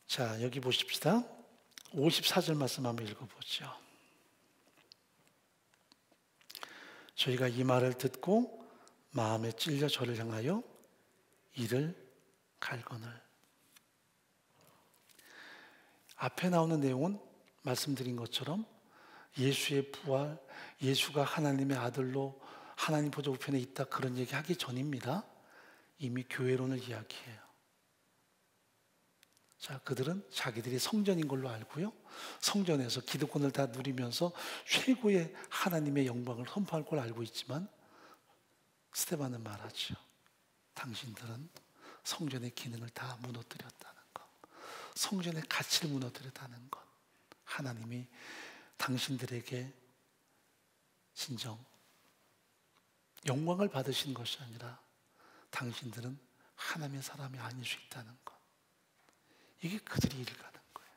자, 여기 보십시다. 54절 말씀 한번 읽어보죠. 저희가 이 말을 듣고 마음에 찔려 저를 향하여 이를 갈거늘. 앞에 나오는 내용은 말씀드린 것처럼 예수의 부활, 예수가 하나님의 아들로 하나님 보좌 우편에 있다 그런 얘기 하기 전입니다. 이미 교회론을 이야기해요. 자, 그들은 자기들이 성전인 걸로 알고요. 성전에서 기득권을 다 누리면서 최고의 하나님의 영광을 선포할 걸 알고 있지만 스데반은 말하죠. 당신들은 성전의 기능을 다 무너뜨렸다는 것. 성전의 가치를 무너뜨렸다는 것. 하나님이 당신들에게 진정 영광을 받으신 것이 아니라 당신들은 하나님의 사람이 아닐 수 있다는 것. 이게 그들이 일가는 거예요.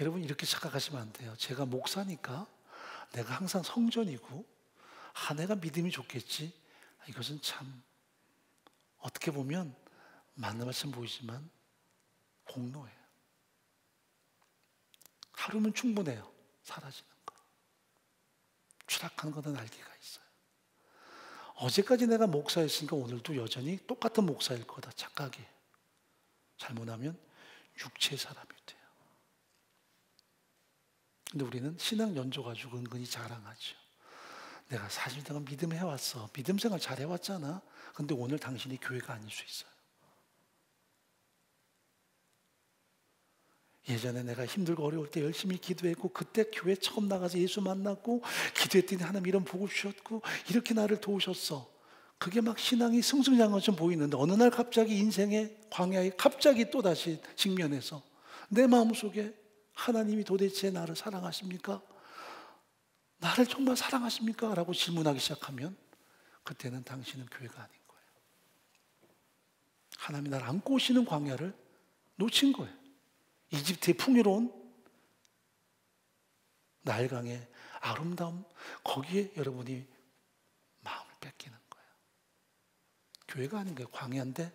여러분 이렇게 착각하시면 안 돼요. 제가 목사니까 내가 항상 성전이고 내가 믿음이 좋겠지. 이것은 참 어떻게 보면 맞는 말씀 보이지만 공로예요. 하루면 충분해요. 사라지는 거. 추락하는 것은 날개가 있어요. 어제까지 내가 목사였으니까 오늘도 여전히 똑같은 목사일 거다. 착각이에요. 잘못하면 육체의 사람이 돼요. 근데 우리는 신앙 연조 가지고 은근히 자랑하죠. 내가 사실 내가 믿음 해왔어. 믿음 생활 잘 해왔잖아. 근데 오늘 당신이 교회가 아닐 수 있어요. 예전에 내가 힘들고 어려울 때 열심히 기도했고 그때 교회 처음 나가서 예수 만났고 기도했더니 하나님 이런 복을 주셨고 이렇게 나를 도우셨어. 그게 막 신앙이 승승장한 것처럼 보이는데 어느 날 갑자기 인생의 광야에 갑자기 또다시 직면해서 내 마음속에 하나님이 도대체 나를 사랑하십니까? 나를 정말 사랑하십니까? 라고 질문하기 시작하면 그때는 당신은 교회가 아닌 거예요. 하나님이 나를 안고 오시는 광야를 놓친 거예요. 이집트의 풍요로운 나일강의 아름다움 거기에 여러분이 마음을 뺏기는 거예요. 교회가 아닌 거예요. 광야인데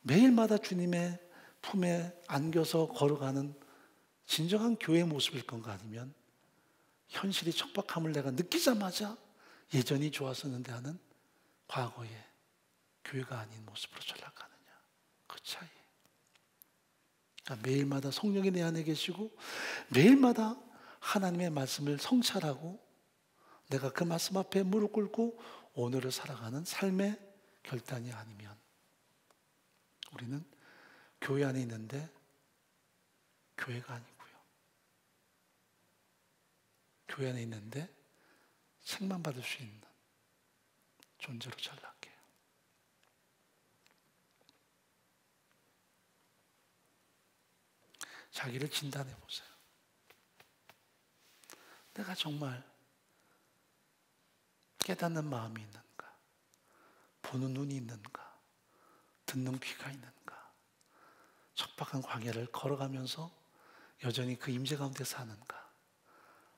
매일마다 주님의 품에 안겨서 걸어가는 진정한 교회의 모습일 건가 아니면 현실이 척박함을 내가 느끼자마자 예전이 좋았었는데 하는 과거의 교회가 아닌 모습으로 전락하느냐 그 차이. 그러니까 매일마다 성령이 내 안에 계시고 매일마다 하나님의 말씀을 성찰하고 내가 그 말씀 앞에 무릎 꿇고 오늘을 살아가는 삶의 결단이 아니면 우리는 교회 안에 있는데 교회가 아니고요. 교회 안에 있는데 책만 받을 수 있는 존재로 전락해요. 자기를 진단해 보세요. 내가 정말 깨닫는 마음이 있는가? 보는 눈이 있는가? 듣는 귀가 있는가? 척박한 광야를 걸어가면서 여전히 그 임재 가운데 사는가?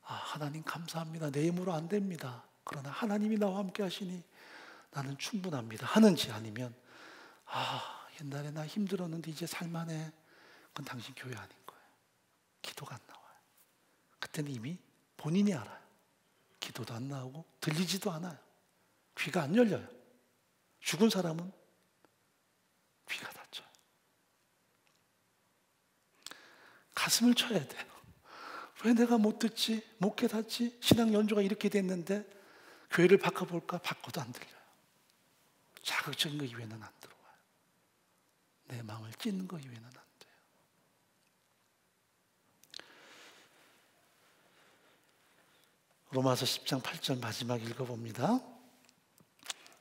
하나님 감사합니다. 내 힘으로 안 됩니다. 그러나 하나님이 나와 함께 하시니 나는 충분합니다 하는지, 아니면 옛날에 나 힘들었는데 이제 살만해, 그건 당신 교회 아닌 거예요. 기도가 안 나와요. 그때는 이미 본인이 알아요. 기도도 안 나오고 들리지도 않아요. 귀가 안 열려요. 죽은 사람은 귀가 닫혀요. 가슴을 쳐야 돼요. 왜 내가 못 듣지? 못 깨닫지? 신앙 연조가 이렇게 됐는데 교회를 바꿔볼까? 바꿔도 안 들려요. 자극적인 거 이외에는 안 들어와요. 내 마음을 찢는 거 이외에는 안 돼요. 로마서 10장 8절 마지막 읽어봅니다.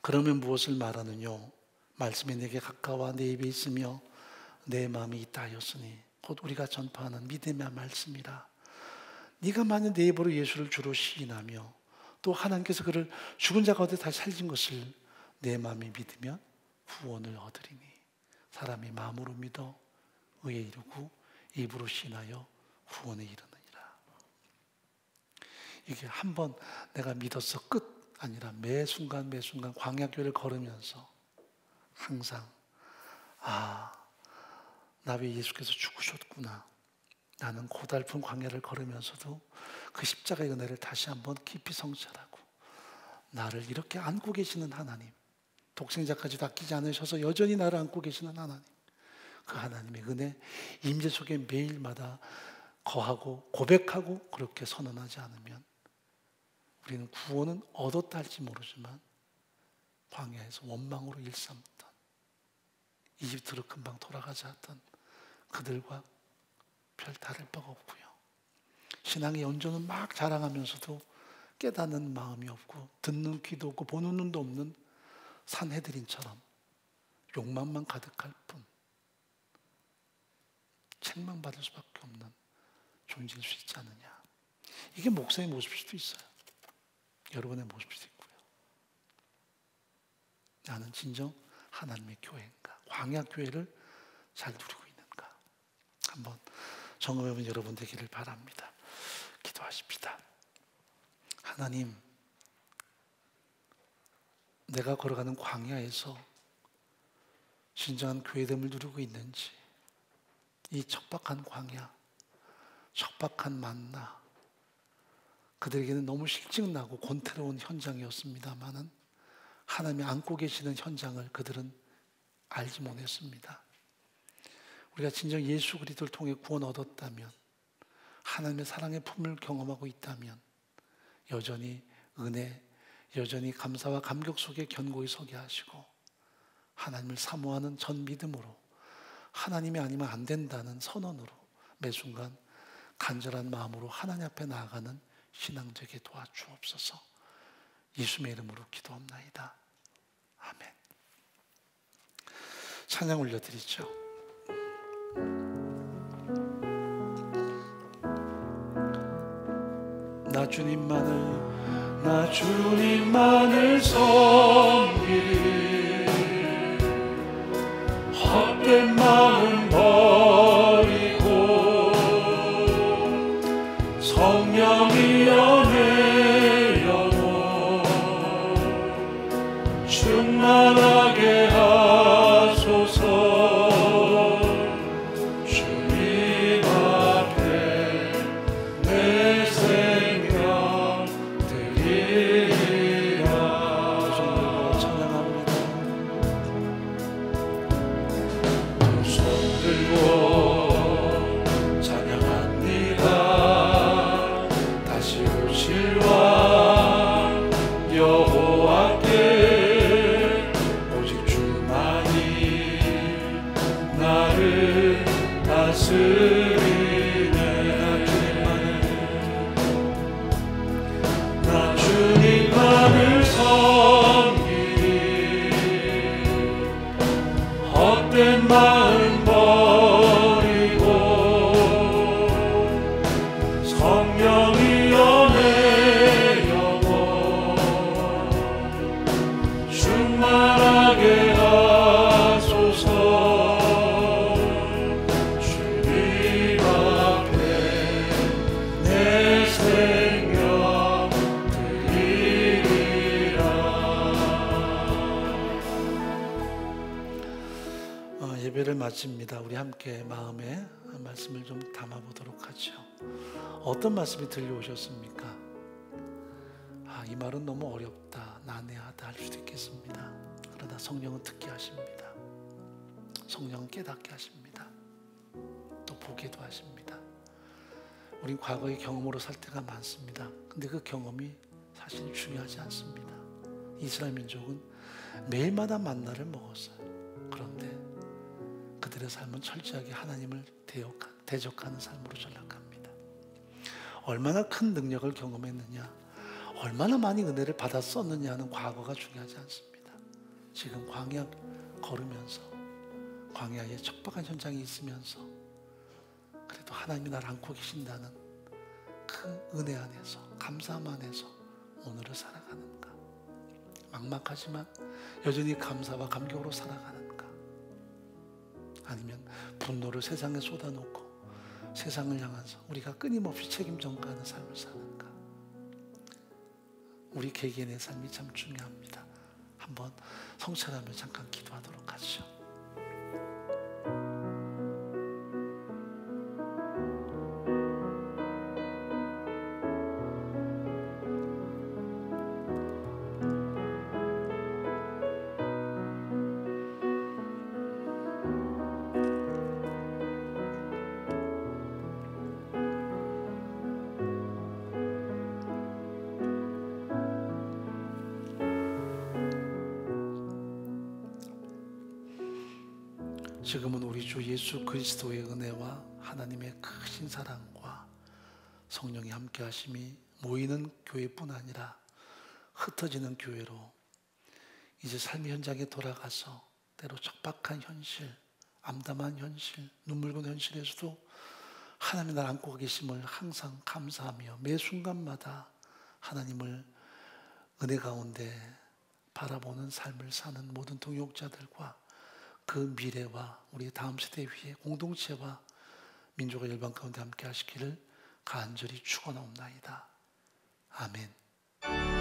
그러면 무엇을 말하느뇨? 말씀이 내게 가까워 내 입에 있으며 내 마음이 있다 하였으니 곧 우리가 전파하는 믿음의 말씀이라. 네가 만약 내 입으로 예수를 주로 시인하며 또 하나님께서 그를 죽은 자 가운데 다시 살린 것을 내 마음이 믿으면 구원을 얻으리니 사람이 마음으로 믿어 의에 이르고 입으로 시인하여 구원에 이르느니라. 이게 한번 내가 믿어서 끝 아니라 매 순간 매 순간 광야교회를 걸으면서 항상 나 왜 예수께서 죽으셨구나, 나는 고달픈 광야를 걸으면서도 그 십자가의 은혜를 다시 한번 깊이 성찰하고, 나를 이렇게 안고 계시는 하나님, 독생자까지도 아끼지 않으셔서 여전히 나를 안고 계시는 하나님, 그 하나님의 은혜 임재 속에 매일마다 거하고 고백하고 그렇게 선언하지 않으면 우리는 구원은 얻었다 할지 모르지만 광야에서 원망으로 일삼던, 이집트로 금방 돌아가자 했던 그들과 별 다를 바가 없고요. 신앙의 연조는 막 자랑하면서도 깨닫는 마음이 없고 듣는 귀도 없고 보는 눈도 없는 산헤드린처럼 욕망만 가득할 뿐 책망받을 수밖에 없는 존재일 수 있지 않느냐. 이게 목사의 모습일 수도 있어요. 여러분의 모습일 수도 있고요. 나는 진정 하나님의 교회인가, 광야 교회를 잘 누리고 있는가, 한번 점검해보는 여러분 되기를 바랍니다. 기도하십시다. 하나님, 내가 걸어가는 광야에서 진정한 교회됨을 누리고 있는지, 이 척박한 광야, 척박한 만나, 그들에게는 너무 실증나고 곤태로운 현장이었습니다마는 하나님이 안고 계시는 현장을 그들은 알지 못했습니다. 우리가 진정 예수 그리스도를 통해 구원 얻었다면, 하나님의 사랑의 품을 경험하고 있다면 여전히 은혜, 여전히 감사와 감격 속에 견고히 서게 하시고 하나님을 사모하는 전 믿음으로, 하나님이 아니면 안 된다는 선언으로 매 순간 간절한 마음으로 하나님 앞에 나아가는 신앙 되게 도와주옵소서. 예수의 이름으로 기도합나이다. 아멘. 찬양 올려드리죠. 나 주님만을 섬기리. 헛된 마음 버리고 성령이여 내 영혼 충만하게 하소서. 주님 앞에 내 생명 드리리라. 찬양합니다. 두 손 들고 찬양합니다. 다시 오실 왕 여호와께 오직 주만이 나를 다스리네. 나 주님만을 섬기리. 헛된 마음 버리고 성령이여 내 영혼 예배를 마칩니다. 우리 함께 마음에 말씀을 좀 담아보도록 하죠. 어떤 말씀이 들려오셨습니까? 이 말은 너무 어렵다, 난해하다 할 수도 있겠습니다. 그러나 성령은 듣게 하십니다. 성령은 깨닫게 하십니다. 또 보게도 하십니다. 우린 과거의 경험으로 살 때가 많습니다. 근데 그 경험이 사실 중요하지 않습니다. 이스라엘 민족은 매일마다 만나를 먹었어요. 그런데 그들의 삶은 철저하게 하나님을 대적하는 삶으로 전락합니다. 얼마나 큰 능력을 경험했느냐, 얼마나 많이 은혜를 받아 썼느냐는 과거가 중요하지 않습니다. 지금 광야 걸으면서, 광야에 척박한 현장이 있으면서 그래도 하나님이 나를 안고 계신다는 그 은혜 안에서, 감사함 안에서 오늘을 살아가는가? 막막하지만 여전히 감사와 감격으로 살아가는가? 아니면 분노를 세상에 쏟아놓고 세상을 향해서 우리가 끊임없이 책임 전가하는 삶을 사는가? 우리 개개인의 삶이 참 중요합니다. 한번 성찰하며 잠깐 기도하도록 하죠. 지금은 우리 주 예수 그리스도의 은혜와 하나님의 크신 사랑과 성령의 함께 하심이 모이는 교회뿐 아니라 흩어지는 교회로 이제 삶의 현장에 돌아가서 때로 척박한 현실, 암담한 현실, 눈물군 현실에서도 하나님이 나를 안고 계심을 항상 감사하며 매 순간마다 하나님을 은혜 가운데 바라보는 삶을 사는 모든 동역자들과 그 미래와 우리 다음 세대 위에 공동체와 민족의 열방 가운데 함께 하시기를 간절히 축원하옵나이다. 아멘.